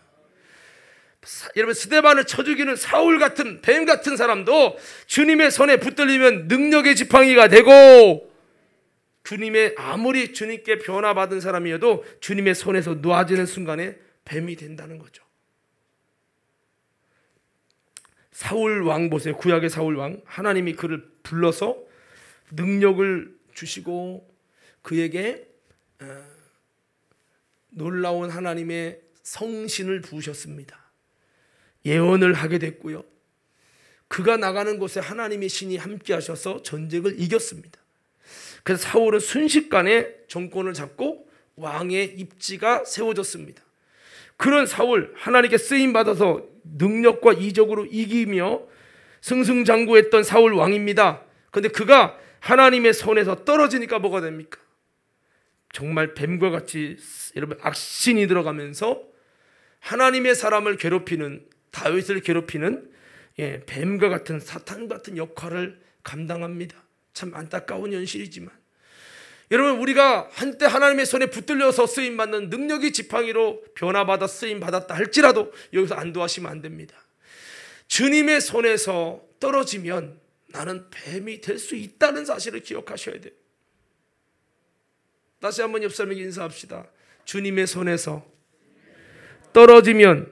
여러분, 스데반을 쳐 죽이는 사울 같은 뱀 같은 사람도 주님의 손에 붙들리면 능력의 지팡이가 되고, 주님의, 아무리 주님께 변화받은 사람이어도 주님의 손에서 놓아지는 순간에 뱀이 된다는 거죠. 사울 왕 보세요. 구약의 사울 왕, 하나님이 그를 불러서 능력을 주시고 그에게 놀라운 하나님의 성신을 부으셨습니다. 예언을 하게 됐고요. 그가 나가는 곳에 하나님의 신이 함께 하셔서 전쟁을 이겼습니다. 그래서 사울은 순식간에 정권을 잡고 왕의 입지가 세워졌습니다. 그런 사울, 하나님께 쓰임받아서 능력과 이적으로 이기며 승승장구했던 사울 왕입니다. 그런데 그가 하나님의 손에서 떨어지니까 뭐가 됩니까? 정말 뱀과 같이 여러분 악신이 들어가면서 하나님의 사람을 괴롭히는, 다윗을 괴롭히는 뱀과 같은 사탄 같은 역할을 감당합니다. 참 안타까운 현실이지만 여러분, 우리가 한때 하나님의 손에 붙들려서 쓰임받는 능력의 지팡이로 변화받아 쓰임받았다 할지라도 여기서 안도하시면 안 됩니다. 주님의 손에서 떨어지면 나는 뱀이 될 수 있다는 사실을 기억하셔야 돼요. 다시 한번 옆 사람에게 인사합시다. 주님의 손에서 떨어지면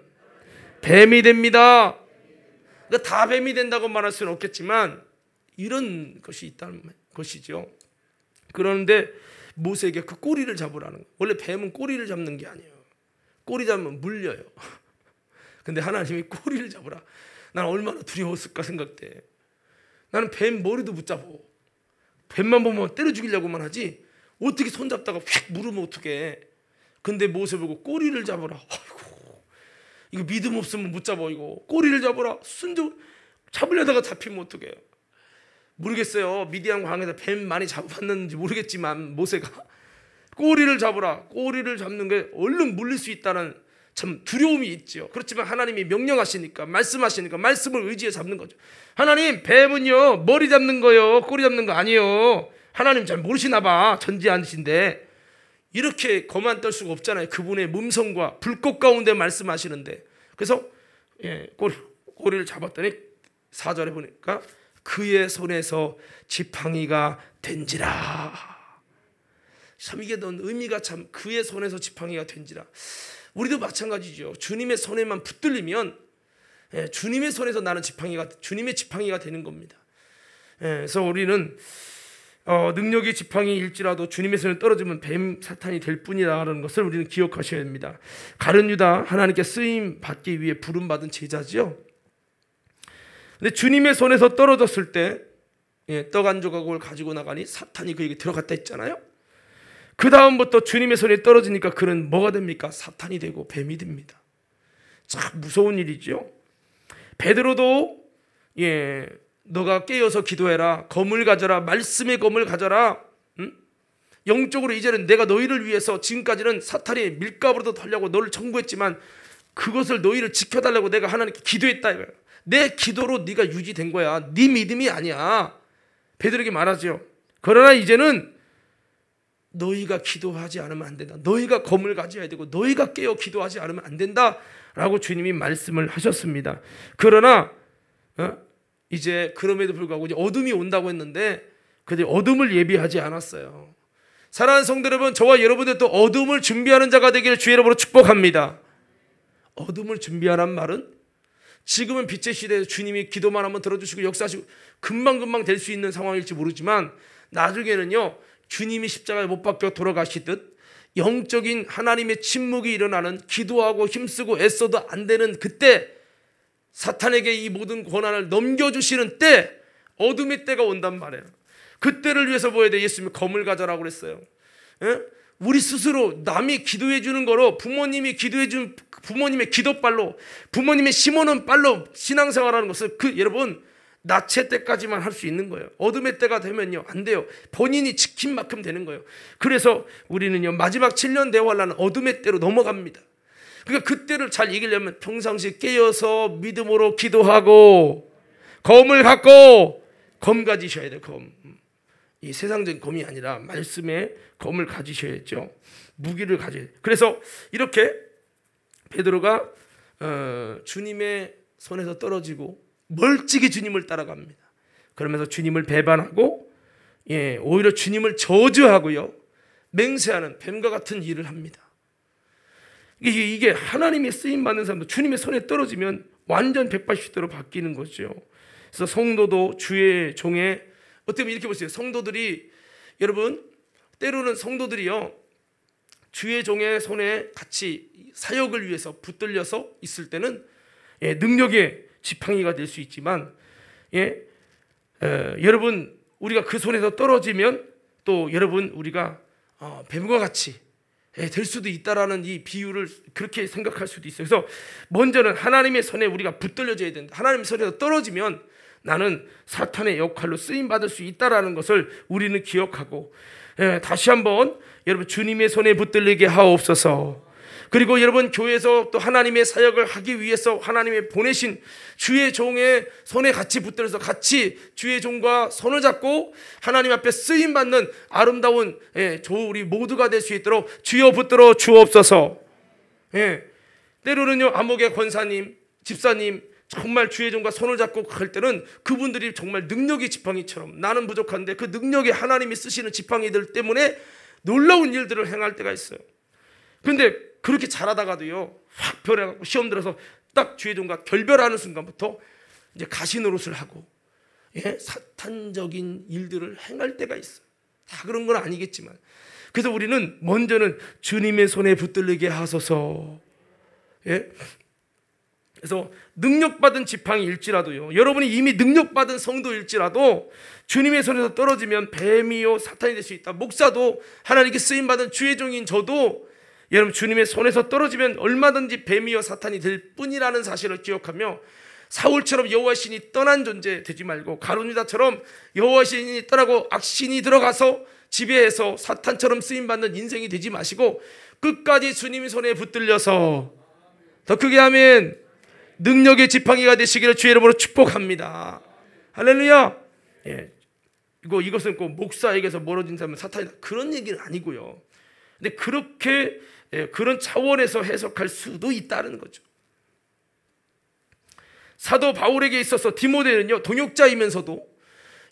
뱀이 됩니다. 그러니까 다 뱀이 된다고 말할 수는 없겠지만 이런 것이 있다는 것이죠. 그런데 모세에게 그 꼬리를 잡으라는 거예요. 원래 뱀은 꼬리를 잡는 게 아니에요. 꼬리 잡으면 물려요. 근데 하나님이 꼬리를 잡으라. 난 얼마나 두려웠을까 생각돼. 나는 뱀 머리도 못 잡아. 뱀만 보면 때려 죽이려고만 하지 어떻게 손 잡다가 휙 물으면 어떡해. 근데 모세 보고 꼬리를 잡으라. 아이고, 이거 믿음 없으면 못 잡아. 이거 꼬리를 잡으라. 순종 잡으려다가 잡히면 어떡해요. 모르겠어요. 미디안 광에서 뱀 많이 잡았는지 모르겠지만 모세가 꼬리를 잡으라. 꼬리를 잡는 게 얼른 물릴 수 있다는 참 두려움이 있죠. 그렇지만 하나님이 명령하시니까, 말씀하시니까 말씀을 의지해 잡는 거죠. 하나님, 뱀은요 머리 잡는 거요, 꼬리 잡는 거 아니에요. 하나님 잘 모르시나 봐. 전지아니신데 이렇게 거만 떨 수가 없잖아요. 그분의 음성과 불꽃 가운데 말씀하시는데. 그래서 꼬리를 잡았더니 4절에 보니까 그의 손에서 지팡이가 된지라. 참 이게 넌 의미가 참, 그의 손에서 지팡이가 된지라. 우리도 마찬가지죠. 주님의 손에만 붙들리면 주님의 손에서 나는 주님의 지팡이가 되는 겁니다. 그래서 우리는 능력의 지팡이일지라도 주님의 손에 떨어지면 뱀 사탄이 될 뿐이라는 것을 우리는 기억하셔야 합니다. 가룟 유다, 하나님께 쓰임 받기 위해 부름받은 제자지요. 근데 주님의 손에서 떨어졌을 때 떡 한 조각을 가지고 나가니 사탄이 그에게 들어갔다 했잖아요. 그 다음부터 주님의 손에 떨어지니까 그는 뭐가 됩니까? 사탄이 되고 뱀이 됩니다. 참 무서운 일이죠. 베드로도 너가 깨어서 기도해라. 검을 가져라. 말씀의 검을 가져라. 영적으로 이제는 내가 너희를 위해서 지금까지는 사탄이 밀가부로도 하려고 너를 청구했지만 그것을 너희를 지켜달라고 내가 하나님께 기도했다. 내 기도로 네가 유지된 거야. 네 믿음이 아니야. 베드로에게 말하죠. 그러나 이제는 너희가 기도하지 않으면 안 된다. 너희가 검을 가져야 되고 너희가 깨어 기도하지 않으면 안 된다라고 주님이 말씀을 하셨습니다. 그러나 이제 그럼에도 불구하고 이제 어둠이 온다고 했는데 그들이 어둠을 예비하지 않았어요. 사랑하는 성도 여러분, 저와 여러분들도 어둠을 준비하는 자가 되기를 주의 이름으로 축복합니다. 어둠을 준비하란 말은 지금은 빛의 시대에서 주님이 기도만 하면 들어주시고 역사하시고 금방금방 될 수 있는 상황일지 모르지만 나중에는요, 주님이 십자가에 못 박혀 돌아가시듯 영적인 하나님의 침묵이 일어나는, 기도하고 힘쓰고 애써도 안 되는 그때 사탄에게 이 모든 권한을 넘겨주시는 때, 어둠의 때가 온단 말이에요. 그때를 위해서 뭐해야 돼? 예수님이 검을 가져라고 그랬어요. 우리 스스로 남이 기도해 주는 거로, 부모님이 기도해 준 부모님의 기도빨로, 부모님의 심어놓은 빨로 신앙생활하는 것을 여러분 낮의 때까지만 할 수 있는 거예요. 어둠의 때가 되면요 안 돼요. 본인이 지킨 만큼 되는 거예요. 그래서 우리는요 마지막 7년 대환란은 어둠의 때로 넘어갑니다. 그러니까 그때를 잘 이기려면 평상시 깨어서 믿음으로 기도하고 검을 갖고, 검 가지셔야 돼요. 검. 이 세상적인 검이 아니라 말씀의 검을 가지셔야죠. 무기를 가져야 돼요. 그래서 이렇게 베드로가 주님의 손에서 떨어지고 멀찍이 주님을 따라갑니다. 그러면서 주님을 배반하고 오히려 주님을 저주하고요 맹세하는 뱀과 같은 일을 합니다. 이게 하나님의 쓰임받는 사람도 주님의 손에 떨어지면 완전 180도로 바뀌는 거죠. 그래서 성도도 주의 종의, 어떻게 보면 이렇게 보세요. 성도들이, 여러분 때로는 성도들이요 주의 종의 손에 같이 사역을 위해서 붙들려서 있을 때는 능력의 지팡이가 될 수 있지만 여러분 우리가 그 손에서 떨어지면 또 여러분 우리가 뱀과 같이 될 수도 있다라는 이 비유를 그렇게 생각할 수도 있어요. 그래서 먼저는 하나님의 손에 우리가 붙들려져야 된다. 하나님의 손에서 떨어지면 나는 사탄의 역할로 쓰임 받을 수 있다라는 것을 우리는 기억하고 다시 한번 여러분 주님의 손에 붙들리게 하옵소서. 그리고 여러분 교회에서 또 하나님의 사역을 하기 위해서 하나님의 보내신 주의 종의 손에 같이 붙들어서 같이 주의 종과 손을 잡고 하나님 앞에 쓰임 받는 아름다운 우리 모두가 될 수 있도록 주여 붙들어 주옵소서. 때로는요 암흑의 권사님, 집사님 정말 주의 종과 손을 잡고 갈 때는 그분들이 정말 능력의 지팡이처럼 나는 부족한데 그 능력이 하나님이 쓰시는 지팡이들 때문에 놀라운 일들을 행할 때가 있어요. 그런데 그렇게 잘하다가도요 확 변해갖고 시험 들어서 딱 주의 종과 결별하는 순간부터 이제 가시 노릇을 하고 사탄적인 일들을 행할 때가 있어요. 다 그런 건 아니겠지만 그래서 우리는 먼저는 주님의 손에 붙들리게 하소서. 그래서 능력받은 지팡이일지라도요 여러분이 이미 능력받은 성도일지라도 주님의 손에서 떨어지면 뱀이요 사탄이 될 수 있다. 목사도 하나님께 쓰임받은 주의 종인 저도 여러분 주님의 손에서 떨어지면 얼마든지 뱀이요 사탄이 될 뿐이라는 사실을 기억하며 사울처럼 여호와 신이 떠난 존재 되지 말고 가룟유다처럼 여호와 신이 떠나고 악신이 들어가서 지배해서 사탄처럼 쓰임받는 인생이 되지 마시고 끝까지 주님의 손에 붙들려서 더 크게 하면 능력의 지팡이가 되시기를 주의 이름으로 축복합니다. 할렐루야. 이것은 꼭 목사에게서 멀어진 사람은 사탄이다 그런 얘기는 아니고요. 근데 그렇게 그런 차원에서 해석할 수도 있다는 거죠. 사도 바울에게 있어서 디모데는요 동역자이면서도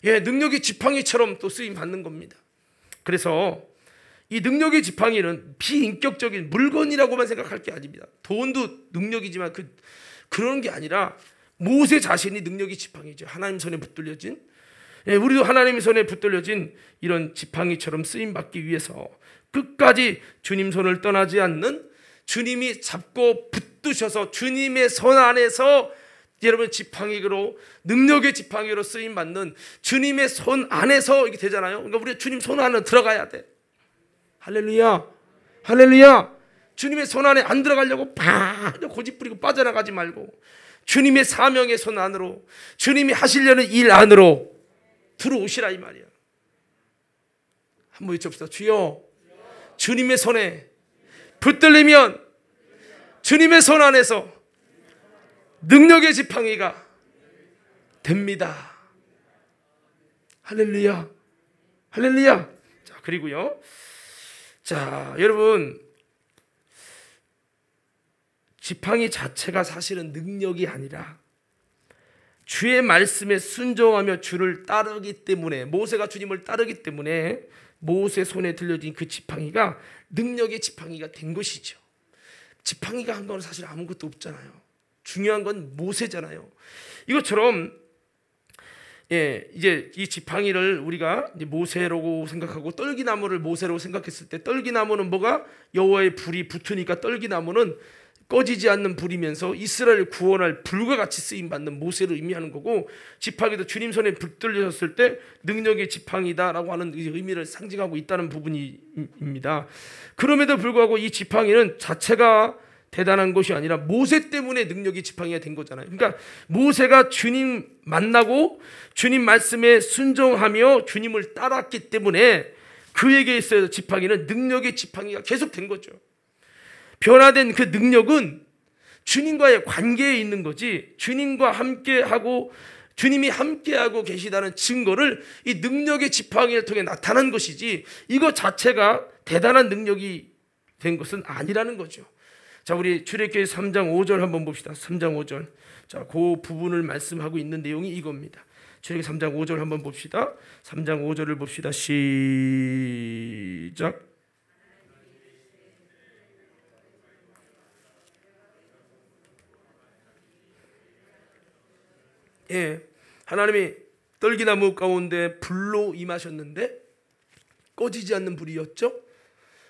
능력의 지팡이처럼 또 쓰임 받는 겁니다. 그래서 이 능력의 지팡이는 비인격적인 물건이라고만 생각할 게 아닙니다. 돈도 능력이지만 그런 게 아니라 모세 자신이 능력의 지팡이죠. 하나님 손에 붙들려진 우리도 하나님의 손에 붙들려진 이런 지팡이처럼 쓰임 받기 위해서 끝까지 주님 손을 떠나지 않는 주님이 잡고 붙드셔서 주님의 손 안에서 여러분 지팡이로 능력의 지팡이로 쓰임 받는 주님의 손 안에서 이게 되잖아요. 그러니까 우리 주님 손 안에 들어가야 돼. 할렐루야, 할렐루야. 주님의 손 안에 안 들어가려고 고집 부리고 빠져나가지 말고 주님의 사명의 손 안으로 주님이 하시려는 일 안으로 들어오시라 이 말이야. 한번 외쳐봅시다. 주여 주님의 손에 붙들리면 주님의 손 안에서 능력의 지팡이가 됩니다. 할렐루야, 할렐루야. 자 그리고요, 자 여러분 지팡이 자체가 사실은 능력이 아니라 주의 말씀에 순종하며 주를 따르기 때문에 모세가 주님을 따르기 때문에 모세 손에 들려진 그 지팡이가 능력의 지팡이가 된 것이죠. 지팡이가 한 건 사실 아무것도 없잖아요. 중요한 건 모세잖아요. 이것처럼 이제 이 지팡이를 우리가 이제 모세라고 생각하고 떨기나무를 모세라고 생각했을 때 떨기나무는 뭐가 여호와의 불이 붙으니까 떨기나무는 꺼지지 않는 불이면서 이스라엘을 구원할 불과 같이 쓰임받는 모세를 의미하는 거고 지팡이도 주님 손에 붙들려졌을 때 능력의 지팡이다라고 하는 의미를 상징하고 있다는 부분입니다. 그럼에도 불구하고 이 지팡이는 자체가 대단한 것이 아니라 모세 때문에 능력의 지팡이가 된 거잖아요. 그러니까 모세가 주님 만나고 주님 말씀에 순종하며 주님을 따랐기 때문에 그에게 있어야 지팡이는 능력의 지팡이가 계속 된 거죠. 변화된 그 능력은 주님과의 관계에 있는 거지 주님과 함께하고 주님이 함께하고 계시다는 증거를 이 능력의 지팡이를 통해 나타난 것이지 이거 자체가 대단한 능력이 된 것은 아니라는 거죠. 자, 우리 출애굽기 3장 5절 한번 봅시다. 3장 5절. 자, 그 부분을 말씀하고 있는 내용이 이겁니다. 출애굽기 3장 5절 한번 봅시다. 3장 5절을 봅시다. 시작. 하나님이 떨기나무 가운데 불로 임하셨는데 꺼지지 않는 불이었죠.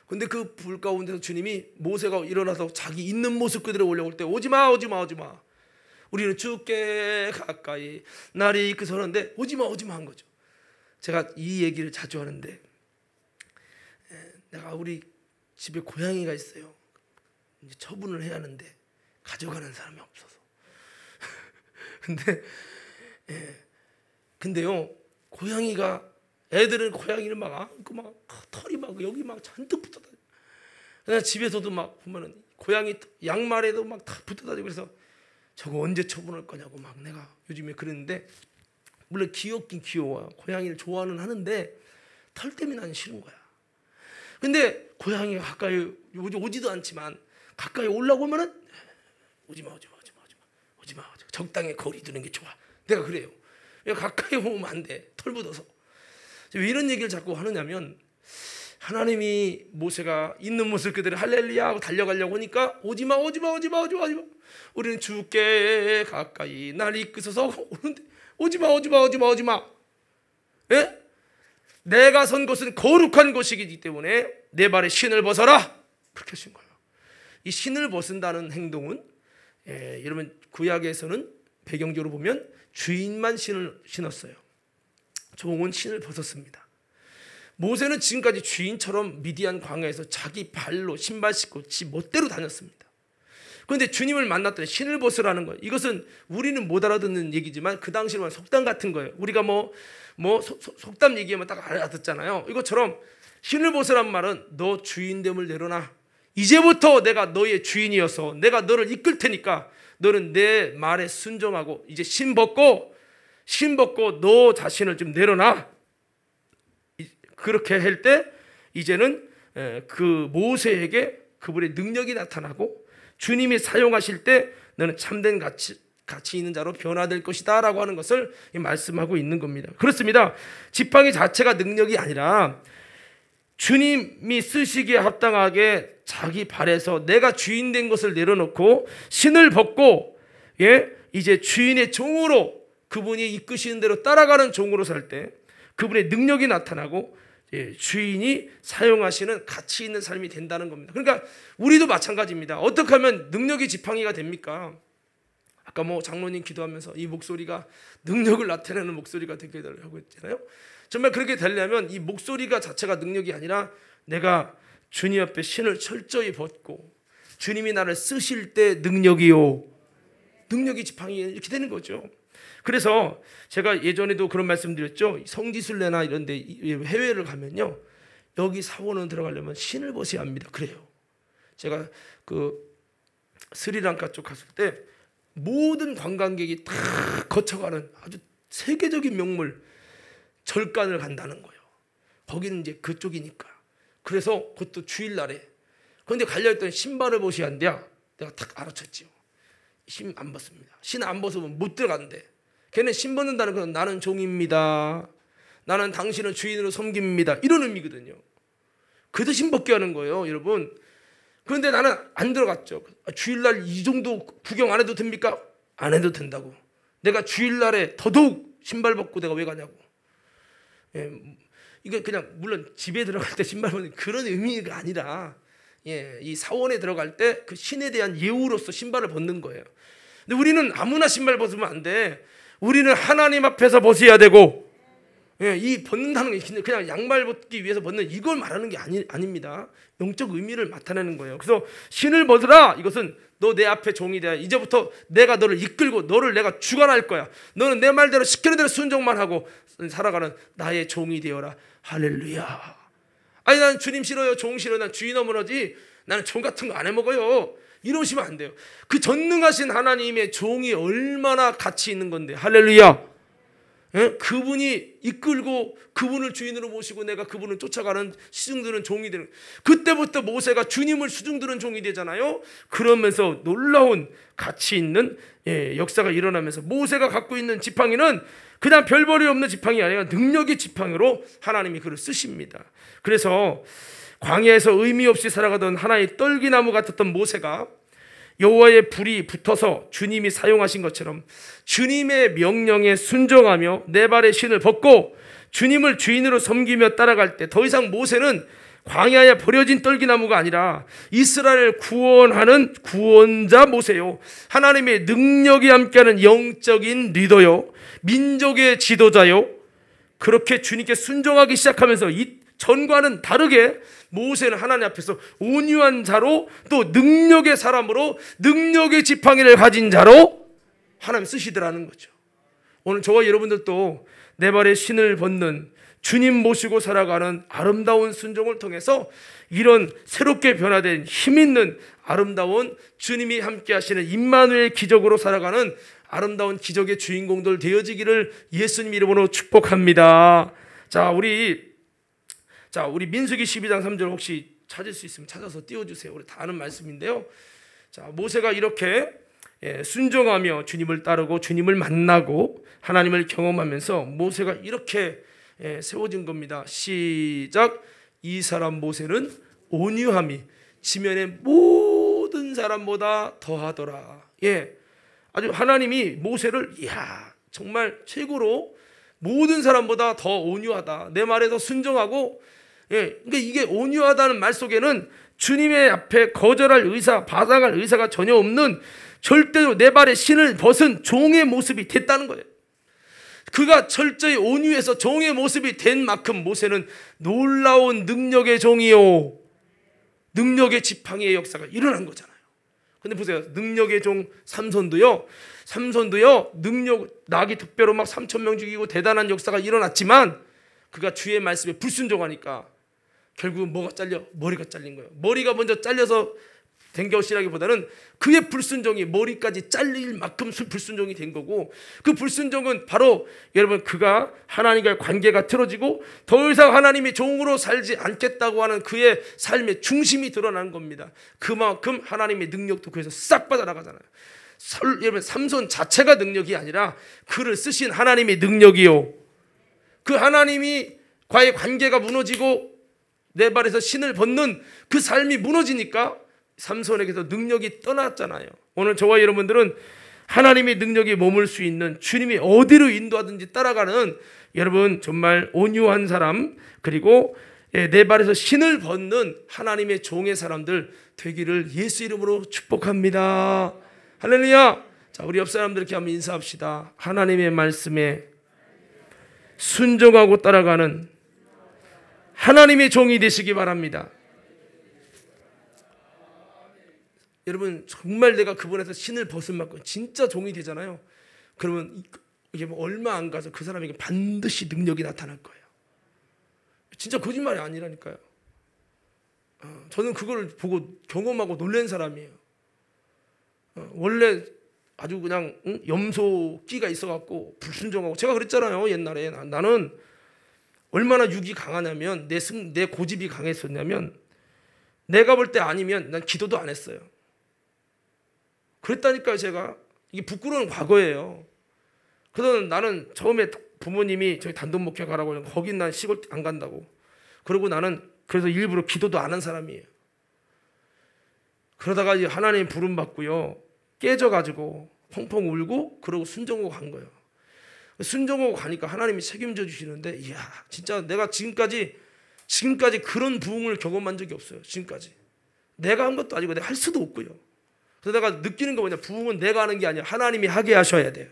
근데 그 불 가운데서 주님이 모세가 일어나서 자기 있는 모습 그대로 올라올 때 오지마 오지마 오지마, 우리는 주께 가까이 날이 이끄서는데 오지마 오지마 한 거죠. 제가 이 얘기를 자주 하는데, 내가 우리 집에 고양이가 있어요. 이제 처분을 해야 하는데 가져가는 사람이 없어서. 근데요, 고양이가, 애들은 고양이를 막 안고 막 털이 막 여기 막 잔뜩 붙어다니고, 그냥 집에서도 막 보면은 고양이 양말에도 막 다 붙어다니고, 그래서 저거 언제 처분할 거냐고 막 내가 요즘에 그랬는데, 물론 귀엽긴 귀여워요. 고양이를 좋아는 하는데 털 때문에 나는 싫은 거야. 근데 고양이가 가까이 오지도 않지만 가까이 올라오면은 오지마 오지마 오지마 오지마 오지마, 적당히 거리 두는 게 좋아. 내가 그래요. 왜 가까이 오면 안 돼, 털 묻어서. 왜 이런 얘기를 자꾸 하느냐면, 하나님이 모세가 있는 모습 그대로 할렐루야 하고 달려가려고 하니까 오지마 오지마 오지마 오지마 오지마, 우리는 주께 가까이 날 이끄소서 오는데 오지마 오지마 오지마 오지마. 예? 내가 선 곳은 거룩한 곳이기 때문에 내 발에 신을 벗어라, 그렇게 하신 거예요. 이 신을 벗은다는 행동은, 여러분 구약에서는 배경적으로 보면 주인만 신을 신었어요. 종은 신을 벗었습니다. 모세는 지금까지 주인처럼 미디안 광야에서 자기 발로 신발 신고 지 멋대로 다녔습니다. 그런데 주님을 만났더니 신을 벗으라는 거예요. 이것은 우리는 못 알아듣는 얘기지만 그 당시에는 속담 같은 거예요. 우리가 속담 얘기하면 딱 알아듣잖아요. 이것처럼 신을 벗으란 말은 너 주인됨을 내려놔. 이제부터 내가 너의 주인이어서 내가 너를 이끌 테니까 너는 내 말에 순종하고 이제 신 벗고 너 자신을 좀 내려놔. 그렇게 할 때 이제는 그 모세에게 그분의 능력이 나타나고 주님이 사용하실 때 너는 참된 가치 있는 자로 변화될 것이다 라고 하는 것을 말씀하고 있는 겁니다. 그렇습니다. 지팡이 자체가 능력이 아니라 주님이 쓰시기에 합당하게 자기 발에서 내가 주인 된 것을 내려놓고 신을 벗고, 이제 주인의 종으로 그분이 이끄시는 대로 따라가는 종으로 살 때 그분의 능력이 나타나고 주인이 사용하시는 가치 있는 삶이 된다는 겁니다. 그러니까 우리도 마찬가지입니다. 어떻게 하면 능력이 지팡이가 됩니까? 아까 장로님 기도하면서 이 목소리가 능력을 나타내는 목소리가 되게 되려고 했잖아요. 정말 그렇게 되려면 이 목소리가 자체가 능력이 아니라 내가 주님 앞에 신을 철저히 벗고 주님이 나를 쓰실 때 능력이 지팡이 이렇게 되는 거죠. 그래서 제가 예전에도 그런 말씀드렸죠. 성지순례나 이런 데 해외를 가면요, 여기 사원은 들어가려면 신을 벗어야 합니다. 그래요. 제가 그 스리랑카 쪽 갔을 때 모든 관광객이 다 거쳐가는 아주 세계적인 명물 절간을 간다는 거예요. 거기는 이제 그쪽이니까. 그래서 그것도 주일날에. 그런데 갈려있던 신발을 벗어야 한대요. 내가 딱 알아챘지요. 신 안 벗습니다. 신 안 벗으면 못 들어간대. 걔는 신 벗는다는 건 나는 종입니다. 나는 당신을 주인으로 섬깁니다. 이런 의미거든요. 그래도 신 벗게 하는 거예요, 여러분. 그런데 나는 안 들어갔죠. 주일날 이 정도 구경 안 해도 됩니까? 안 해도 된다고. 내가 주일날에 더더욱 신발 벗고 내가 왜 가냐고. 이게 그냥 물론 집에 들어갈 때 신발 벗는 그런 의미가 아니라, 이 사원에 들어갈 때 그 신에 대한 예우로서 신발을 벗는 거예요. 근데 우리는 아무나 신발 벗으면 안 돼. 우리는 하나님 앞에서 벗어야 되고, 이 벗는다는 게 그냥 양말 벗기 위해서 벗는 이걸 말하는 게 아닙니다. 영적 의미를 나타내는 거예요. 그래서 신을 벗으라. 이것은 너 내 앞에 종이 돼. 이제부터 내가 너를 이끌고 너를 내가 주관할 거야. 너는 내 말대로 시키는 대로 순종만 하고 살아가는 나의 종이 되어라. 할렐루야. 아니 난 주님 싫어요. 종 싫어요. 난 주인 어머너지. 나는 종 같은 거 안 해먹어요. 이러시면 안 돼요. 그 전능하신 하나님의 종이 얼마나 가치 있는 건데. 할렐루야. 그분이 이끌고 그분을 주인으로 모시고 내가 그분을 쫓아가는 수중드는 종이 되는, 그때부터 모세가 주님을 수중드는 종이 되잖아요. 그러면서 놀라운 가치 있는 역사가 일어나면서 모세가 갖고 있는 지팡이는 그냥 별벌이 없는 지팡이 아니라 능력의 지팡이로 하나님이 그를 쓰십니다. 그래서 광야에서 의미 없이 살아가던 하나의 떨기나무 같았던 모세가 여호와의 불이 붙어서 주님이 사용하신 것처럼 주님의 명령에 순종하며 내 발에 신을 벗고 주님을 주인으로 섬기며 따라갈 때 더 이상 모세는 광야에 버려진 떨기나무가 아니라 이스라엘을 구원하는 구원자 모세요. 하나님의 능력이 함께하는 영적인 리더요. 민족의 지도자요. 그렇게 주님께 순종하기 시작하면서 이 전과는 다르게 모세는 하나님 앞에서 온유한 자로 또 능력의 사람으로 능력의 지팡이를 가진 자로 하나님 쓰시더라는 거죠. 오늘 저와 여러분들도 내 발에 신을 벗는 주님 모시고 살아가는 아름다운 순종을 통해서 이런 새롭게 변화된 힘있는 아름다운 주님이 함께 하시는 임마누엘 기적으로 살아가는 아름다운 기적의 주인공들 되어지기를 예수님 이름으로 축복합니다. 자, 우리 민수기 12장 3절 혹시 찾을 수 있으면 찾아서 띄워주세요. 우리 다 아는 말씀인데요. 자, 모세가 이렇게 순종하며 주님을 따르고 주님을 만나고 하나님을 경험하면서 모세가 이렇게 세워진 겁니다. 시작. 이 사람 모세는 온유함이 지면의 모든 사람보다 더하더라. 아주 하나님이 모세를 정말 최고로 모든 사람보다 더 온유하다. 내 말에 더 순종하고, 그러니까 이게 온유하다는 말 속에는 주님의 앞에 거절할 의사, 받아갈 의사가 전혀 없는 절대로 내 발에 신을 벗은 종의 모습이 됐다는 거예요. 그가 철저히 온유해서 종의 모습이 된 만큼 모세는 놀라운 능력의 종이요, 능력의 지팡이의 역사가 일어난 거잖아요. 근데 보세요. 능력의 종 삼손도요, 능력, 낙이 특별로 막 3,000명 죽이고 대단한 역사가 일어났지만 그가 주의 말씀에 불순종하니까 결국은 뭐가 잘려? 머리가 잘린 거예요. 머리가 먼저 잘려서 된 것이라기보다는 그의 불순종이 머리까지 잘릴 만큼 불순종이 된 거고, 그 불순종은 바로 여러분 그가 하나님과의 관계가 틀어지고 더 이상 하나님의 종으로 살지 않겠다고 하는 그의 삶의 중심이 드러나는 겁니다. 그만큼 하나님의 능력도 그에서 싹 빠져나가잖아요. 여러분 삼손 자체가 능력이 아니라 그를 쓰신 하나님의 능력이요, 그 하나님이 과의 관계가 무너지고 내 발에서 신을 벗는 그 삶이 무너지니까 삼손에게서 능력이 떠났잖아요. 오늘 저와 여러분들은 하나님의 능력이 머물 수 있는, 주님이 어디로 인도하든지 따라가는 여러분 정말 온유한 사람, 그리고 내 발에서 신을 벗는 하나님의 종의 사람들 되기를 예수 이름으로 축복합니다. 할렐루야. 자, 우리 옆 사람들 이렇게 한번 인사합시다. 하나님의 말씀에 순종하고 따라가는 하나님의 종이 되시기 바랍니다. 여러분 정말 내가 그분에서 신을 벗은 만큼 진짜 종이 되잖아요. 그러면 이게 뭐 얼마 안 가서 그 사람에게 반드시 능력이 나타날 거예요. 진짜 거짓말이 아니라니까요. 저는 그걸 보고 경험하고 놀란 사람이에요. 원래 아주 그냥 염소 끼가 있어갖고 불순종하고, 제가 그랬잖아요. 옛날에 나는 얼마나 육이 강하냐면 내 고집이 강했었냐면 내가 볼 때 아니면 난 기도도 안 했어요. 그랬다니까요. 제가 이게 부끄러운 과거예요. 그래서 나는 처음에 부모님이 저희 단독 목회 가라고 하면 거긴 난 시골 안 간다고. 그리고 나는 그래서 일부러 기도도 안 한 사람이에요. 그러다가 이제 하나님 부름 받고요, 깨져가지고 펑펑 울고 그러고 순종하고 간 거예요. 순종하고 가니까 하나님이 책임져 주시는데, 이야 진짜 내가 지금까지 그런 부흥을 경험한 적이 없어요. 지금까지 내가 한 것도 아니고 내가 할 수도 없고요. 그래서 내가 느끼는 거 뭐냐, 부흥은 내가 하는 게 아니야. 하나님이 하게 하셔야 돼요.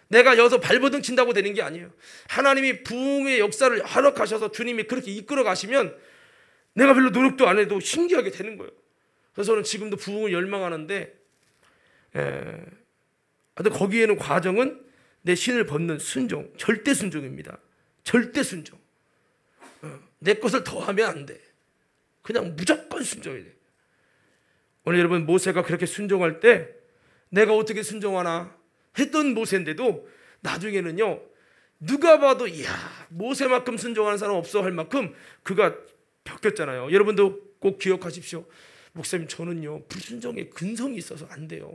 내가 여기서 발버둥 친다고 되는 게 아니에요. 하나님이 부흥의 역사를 허락하셔서 주님이 그렇게 이끌어 가시면 내가 별로 노력도 안 해도 신기하게 되는 거예요. 그래서 저는 지금도 부흥을 열망하는데, 근데 거기에는 과정은 내 신을 벗는 순종, 절대 순종입니다. 절대 순종. 내 것을 더하면 안 돼. 그냥 무조건 순종해야 돼. 오늘 여러분 모세가 그렇게 순종할 때 내가 어떻게 순종하나 했던 모세인데도 나중에는요, 누가 봐도 이야 모세만큼 순종하는 사람 없어 할 만큼 그가 바뀌었잖아요. 여러분도 꼭 기억하십시오. 목사님 저는요 불순종에 근성이 있어서 안 돼요.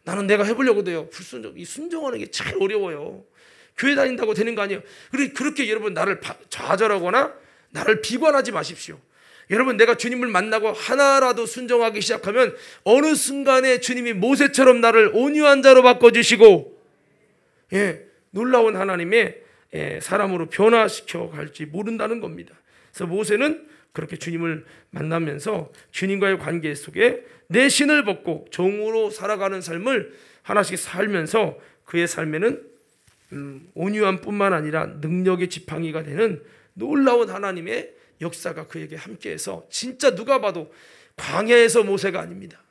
나는 내가 해보려고 돼요. 불순종, 이 순종하는 게 참 어려워요. 교회 다닌다고 되는 거 아니에요. 그렇게 여러분 나를 좌절하거나 나를 비관하지 마십시오. 여러분 내가 주님을 만나고 하나라도 순종하기 시작하면 어느 순간에 주님이 모세처럼 나를 온유한 자로 바꿔주시고, 놀라운 하나님의 사람으로 변화시켜 갈지 모른다는 겁니다. 그래서 모세는 그렇게 주님을 만나면서 주님과의 관계 속에 내 신을 벗고 종으로 살아가는 삶을 하나씩 살면서 그의 삶에는 온유함뿐만 아니라 능력의 지팡이가 되는 놀라운 하나님의 역사가 그에게 함께해서, 진짜 누가 봐도 광야에서 모세가 아닙니다.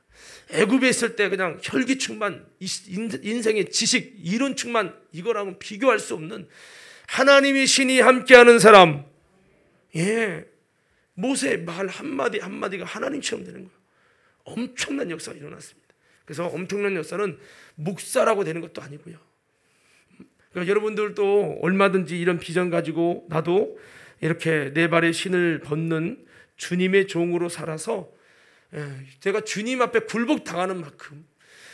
애굽에 있을 때 그냥 혈기충만, 인생의 지식, 이론충만, 이거랑은 비교할 수 없는 하나님의 신이 함께하는 사람. 모세의 말 한마디 한마디가 하나님처럼 되는 거예요. 엄청난 역사가 일어났습니다. 그래서 엄청난 역사는 목사라고 되는 것도 아니고요. 그러니까 여러분들도 얼마든지 이런 비전 가지고 나도 이렇게 내 발에 신을 벗는 주님의 종으로 살아서 제가 주님 앞에 굴복당하는 만큼,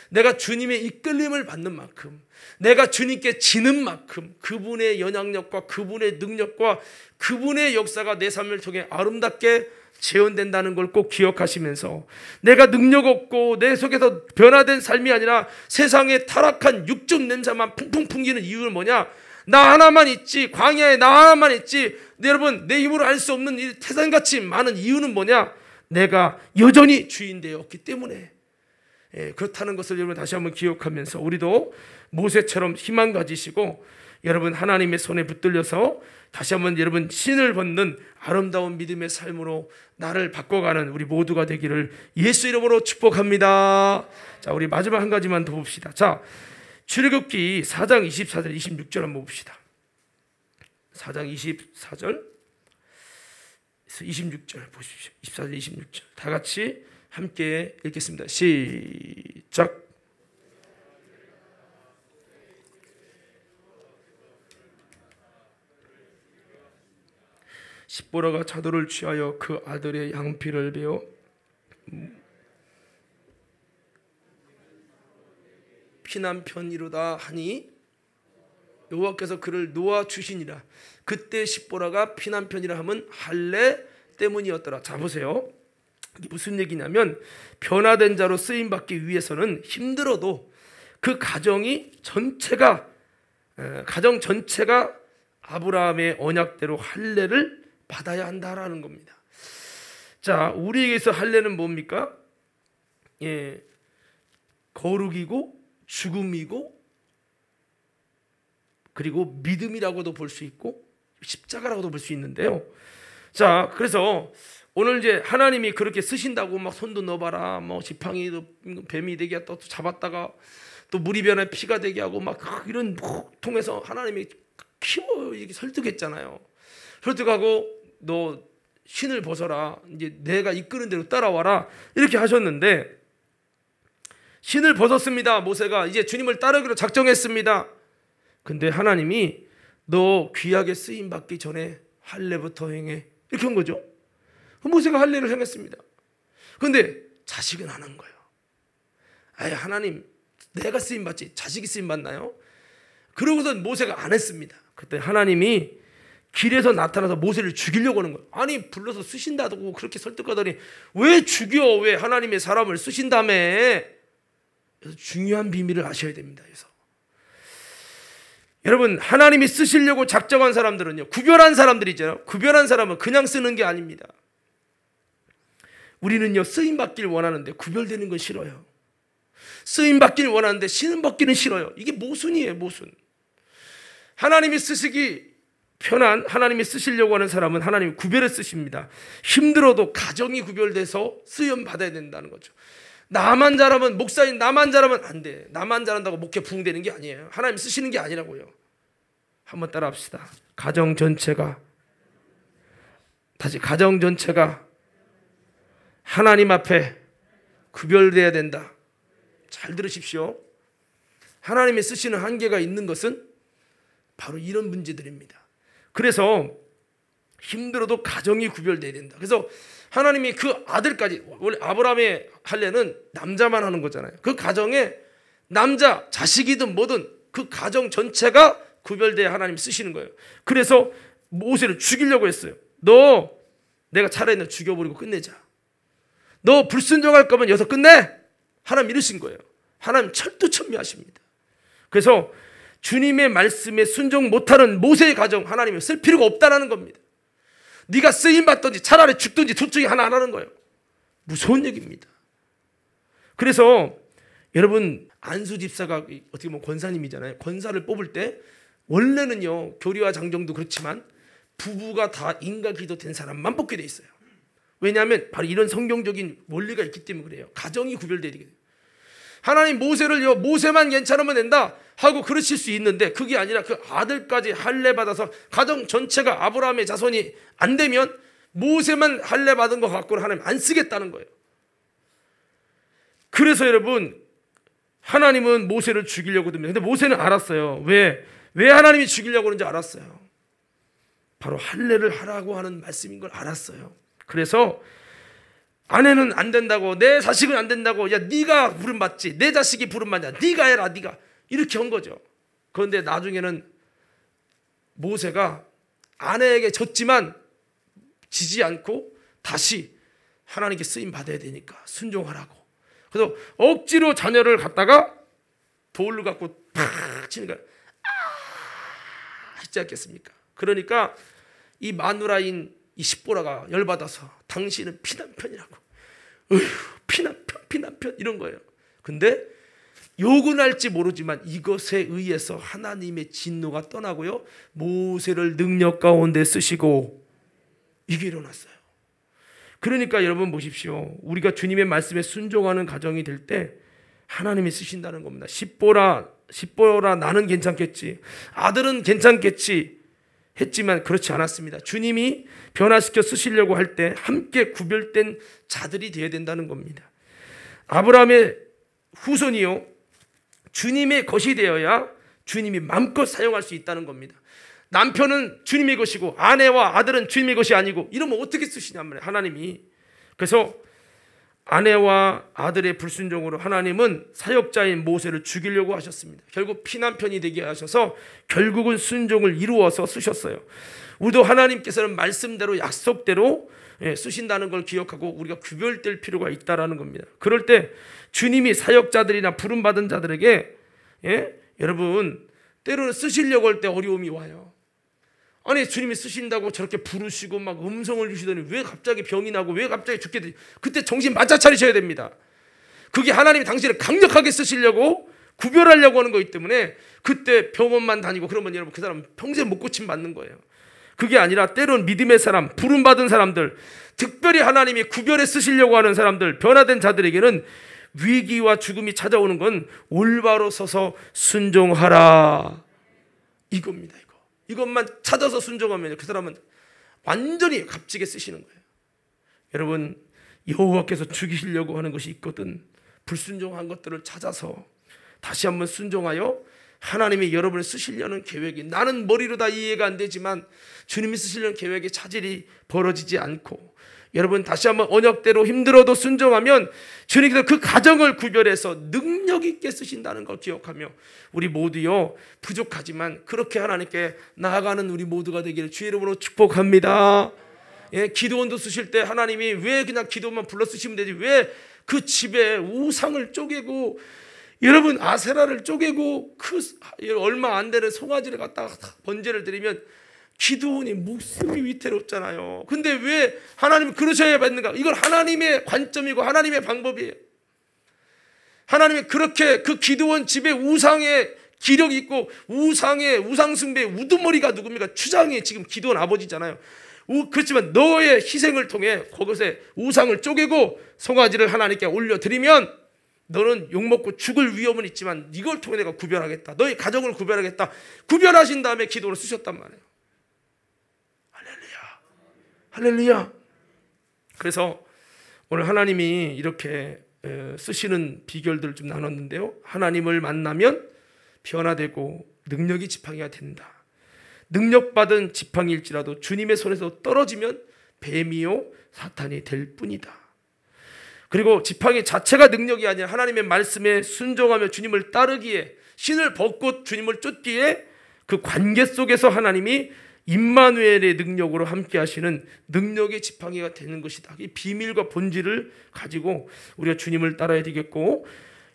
내가 주님의 이끌림을 받는 만큼, 내가 주님께 지는 만큼 그분의 영향력과 그분의 능력과 그분의 역사가 내 삶을 통해 아름답게 재현된다는 걸 꼭 기억하시면서, 내가 능력 없고 내 속에서 변화된 삶이 아니라 세상에 타락한 육적 냄새만 풍풍 풍기는 이유는 뭐냐? 나 하나만 있지, 광야에 나 하나만 있지. 여러분, 내 힘으로 알 수 없는 이 태산같이 많은 이유는 뭐냐? 내가 여전히 주인 되었기 때문에. 그렇다는 것을 여러분 다시 한번 기억하면서, 우리도 모세처럼 희망 가지시고 여러분 하나님의 손에 붙들려서 다시 한번 여러분 신을 벗는 아름다운 믿음의 삶으로 나를 바꿔가는 우리 모두가 되기를 예수 이름으로 축복합니다. 자, 우리 마지막 한 가지만 더 봅시다. 자, 출애굽기 4장 24절 26절 한번 봅시다. 4장 24절 26절 보십시오. 24절 26절 다 같이 함께 읽겠습니다. 시작. 십보라가 자도를 취하여 그 아들의 양피를 베어 피난편이로다 하니 여호와께서 그를 놓아 주시니라. 그때 십보라가 피난편이라 하면 할례 때문이었더라. 자, 보세요. 이게 무슨 얘기냐면, 변화된 자로 쓰임 받기 위해서는 힘들어도 그 가정 전체가 아브라함의 언약대로 할례를 받아야 한다라는 겁니다. 자, 우리에게서 할례는 뭡니까? 거룩이고 죽음이고 그리고 믿음이라고도 볼 수 있고 십자가라고도 볼 수 있는데요. 자, 그래서 오늘 이제 하나님이 그렇게 쓰신다고 막 손도 넣어봐라, 뭐 지팡이도 뱀이 되게 또 잡았다가 또 물이 변해 피가 되게 하고 막 이런 통해서 하나님이 키워 이렇게 설득했잖아요. 설득하고 너 신을 벗어라, 이제 내가 이끄는 대로 따라와라, 이렇게 하셨는데, 신을 벗었습니다. 모세가 이제 주님을 따르기로 작정했습니다. 근데 하나님이 너 귀하게 쓰임 받기 전에 할례부터 행해, 이렇게 한 거죠. 모세가 할례를 행했습니다. 근데 자식은 안 한 거예요. 아예 하나님, 내가 쓰임 받지 자식이 쓰임 받나요? 그러고선 모세가 안 했습니다. 그때 하나님이 길에서 나타나서 모세를 죽이려고 하는 거예요. 아니, 불러서 쓰신다고 그렇게 설득하더니 왜 죽여? 왜 하나님의 사람을 쓰신다며? 그래서 중요한 비밀을 아셔야 됩니다. 그래서 여러분, 하나님이 쓰시려고 작정한 사람들은요, 구별한 사람들이잖아요. 구별한 사람은 그냥 쓰는 게 아닙니다. 우리는요, 쓰임 받기를 원하는데 구별되는 건 싫어요. 쓰임 받기를 원하는데 신은 받기는 싫어요. 이게 모순이에요, 모순. 하나님이 쓰시기 편한, 하나님이 쓰시려고 하는 사람은 하나님이 구별해 쓰십니다. 힘들어도 가정이 구별돼서 쓰임 받아야 된다는 거죠. 나만 잘하면, 목사님 나만 잘하면 안 돼. 나만 잘한다고 목회 부흥되는 게 아니에요. 하나님 쓰시는 게 아니라고요. 한번 따라 합시다. 가정 전체가 하나님 앞에 구별돼야 된다. 잘 들으십시오. 하나님이 쓰시는 한계가 있는 것은 바로 이런 문제들입니다. 그래서 힘들어도 가정이 구별돼야 된다. 그래서 하나님이 그 아들까지, 원래 아브라함의 할례는 남자만 하는 거잖아요. 그 가정에 남자, 자식이든 뭐든 그 가정 전체가 구별돼야 하나님 쓰시는 거예요. 그래서 모세를 죽이려고 했어요. 너 내가 차라리 너 죽여버리고 끝내자. 너 불순종할 거면 여기서 끝내. 하나님 이러신 거예요. 하나님 철두철미하십니다. 그래서 주님의 말씀에 순종 못하는 모세의 가정 하나님이 쓸 필요가 없다라는 겁니다. 네가 쓰임 받든지 차라리 죽든지 둘 중에 하나 하라는 거예요. 무서운 얘기입니다. 그래서 여러분, 안수 집사가 어떻게 보면 권사님이잖아요. 권사를 뽑을 때 원래는요, 교리와 장정도 그렇지만 부부가 다 인과 기도 된 사람만 뽑게 돼 있어요. 왜냐하면 바로 이런 성경적인 원리가 있기 때문에 그래요. 가정이 구별돼야 되거든요. 하나님 모세를요, 모세만 괜찮으면 된다 하고 그러실 수 있는데, 그게 아니라 그 아들까지 할례 받아서 가정 전체가 아브라함의 자손이 안 되면 모세만 할례 받은 것 갖고는 하나님 안 쓰겠다는 거예요. 그래서 여러분, 하나님은 모세를 죽이려고 듭니다. 근데 모세는 알았어요. 왜 하나님이 죽이려고 그러는지 알았어요. 바로 할례를 하라고 하는 말씀인 걸 알았어요. 그래서 아내는 안 된다고, 내 자식은 안 된다고, 야 네가 부름받지, 내 자식이 부름받냐, 네가 해라, 네가, 이렇게 한 거죠. 그런데 나중에는 모세가 아내에게 졌지만 지지 않고 다시 하나님께 쓰임 받아야 되니까 순종하라고. 그래서 억지로 자녀를 갖다가 돌로 갖고 팍 치는 거야. 했지 않겠습니까? 그러니까 이 마누라인 이 십보라가 열받아서 당신은 피난편이라고, 피난편 이런 거예요. 근데 욕은 할지 모르지만 이것에 의해서 하나님의 진노가 떠나고요, 모세를 능력 가운데 쓰시고 이게 일어났어요. 그러니까 여러분 보십시오. 우리가 주님의 말씀에 순종하는 가정이 될 때 하나님이 쓰신다는 겁니다. 십보라 나는 괜찮겠지, 아들은 괜찮겠지 했지만 그렇지 않았습니다. 주님이 변화시켜 쓰시려고 할 때 함께 구별된 자들이 되어야 된다는 겁니다. 아브라함의 후손이요, 주님의 것이 되어야 주님이 마음껏 사용할 수 있다는 겁니다. 남편은 주님의 것이고 아내와 아들은 주님의 것이 아니고 이러면 어떻게 쓰시냔 말이에요, 하나님이. 그래서 아내와 아들의 불순종으로 하나님은 사역자인 모세를 죽이려고 하셨습니다. 결국 피난편이 되게 하셔서 결국은 순종을 이루어서 쓰셨어요. 우리도 하나님께서는 말씀대로 약속대로 쓰신다는 걸 기억하고 우리가 구별될 필요가 있다는 겁니다. 그럴 때 주님이 사역자들이나 부름받은 자들에게 여러분 때로는 쓰시려고 할 때 어려움이 와요. 아니 주님이 쓰신다고 저렇게 부르시고 막 음성을 주시더니 왜 갑자기 병이 나고 왜 갑자기 죽게 되지? 그때 정신 바짝 차리셔야 됩니다. 그게 하나님이 당신을 강력하게 쓰시려고 구별하려고 하는 거기 때문에 그때 병원만 다니고 그러면 여러분 그 사람 평생 못 고침 받는 거예요. 그게 아니라 때론 믿음의 사람, 부름받은 사람들, 특별히 하나님이 구별해 쓰시려고 하는 사람들, 변화된 자들에게는 위기와 죽음이 찾아오는 건 올바로 서서 순종하라 이겁니다. 이것만 찾아서 순종하면 그 사람은 완전히 값지게 쓰시는 거예요. 여러분, 여호와께서 죽이시려고 하는 것이 있거든 불순종한 것들을 찾아서 다시 한번 순종하여 하나님이 여러분을 쓰시려는 계획이, 나는 머리로 다 이해가 안 되지만 주님이 쓰시려는 계획에 차질이 벌어지지 않고 여러분 다시 한번 언약대로 힘들어도 순종하면 주님께서 그 가정을 구별해서 능력 있게 쓰신다는 걸 기억하며 우리 모두요 부족하지만 그렇게 하나님께 나아가는 우리 모두가 되기를 주의 이름으로 축복합니다. 기도원도 쓰실 때 하나님이 왜 그냥 기도만 불러 쓰시면 되지 왜 그 집에 우상을 쪼개고 여러분 아세라를 쪼개고 그 얼마 안 되는 송아지를 갖다가 번제를 드리면 기도원이 목숨이 위태롭잖아요. 근데 왜 하나님은 그러셔야 받는가? 이건 하나님의 관점이고 하나님의 방법이에요. 하나님이 그렇게 그 기도원 집에 우상의 기력이 있고 우상 숭배의 우두머리가 누굽니까? 추장이 지금 기도원 아버지잖아요. 그렇지만 너의 희생을 통해 그것에 우상을 쪼개고 송아지를 하나님께 올려드리면 너는 욕먹고 죽을 위험은 있지만 이걸 통해 내가 구별하겠다. 너의 가정을 구별하겠다. 구별하신 다음에 기도를 쓰셨단 말이에요. 할렐루야. 그래서 오늘 하나님이 이렇게 쓰시는 비결들을 좀 나눴는데요. 하나님을 만나면 변화되고 능력이 지팡이가 된다. 능력받은 지팡이일지라도 주님의 손에서 떨어지면 뱀이요 사탄이 될 뿐이다. 그리고 지팡이 자체가 능력이 아니라 하나님의 말씀에 순종하며 주님을 따르기에 신을 벗고 주님을 쫓기에 그 관계 속에서 하나님이 임마누엘의 능력으로 함께 하시는 능력의 지팡이가 되는 것이다. 이 비밀과 본질을 가지고 우리가 주님을 따라야 되겠고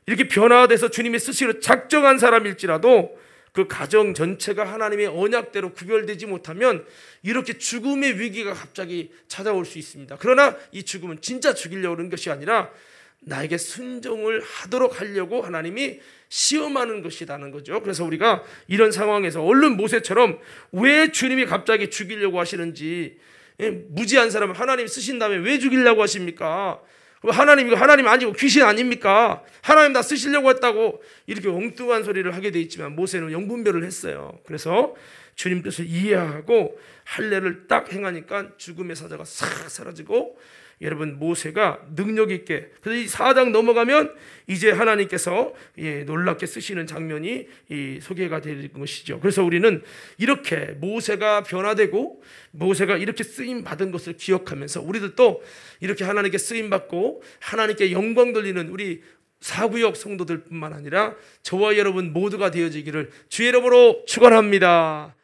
이렇게 변화돼서 주님이 쓰시기로 작정한 사람일지라도 그 가정 전체가 하나님의 언약대로 구별되지 못하면 이렇게 죽음의 위기가 갑자기 찾아올 수 있습니다. 그러나 이 죽음은 진짜 죽이려고 하는 것이 아니라 나에게 순종을 하도록 하려고 하나님이 시험하는 것이라는 거죠. 그래서 우리가 이런 상황에서 얼른 모세처럼 왜 주님이 갑자기 죽이려고 하시는지, 무지한 사람을 하나님 쓰신 다음에 왜 죽이려고 하십니까? 하나님 이거 하나님 아니고 귀신 아닙니까? 하나님 다 쓰시려고 했다고 이렇게 엉뚱한 소리를 하게 돼 있지만 모세는 영분별을 했어요. 그래서 주님 뜻을 이해하고 할례를 딱 행하니까 죽음의 사자가 싹 사라지고, 여러분 모세가 능력 있게, 그래서 이 4장 넘어가면 이제 하나님께서 놀랍게 쓰시는 장면이 소개가 되는 것이죠. 그래서 우리는 이렇게 모세가 변화되고 모세가 이렇게 쓰임 받은 것을 기억하면서 우리들도 이렇게 하나님께 쓰임 받고 하나님께 영광 돌리는 우리 사구역 성도들뿐만 아니라 저와 여러분 모두가 되어지기를 주의 이름으로 축원합니다.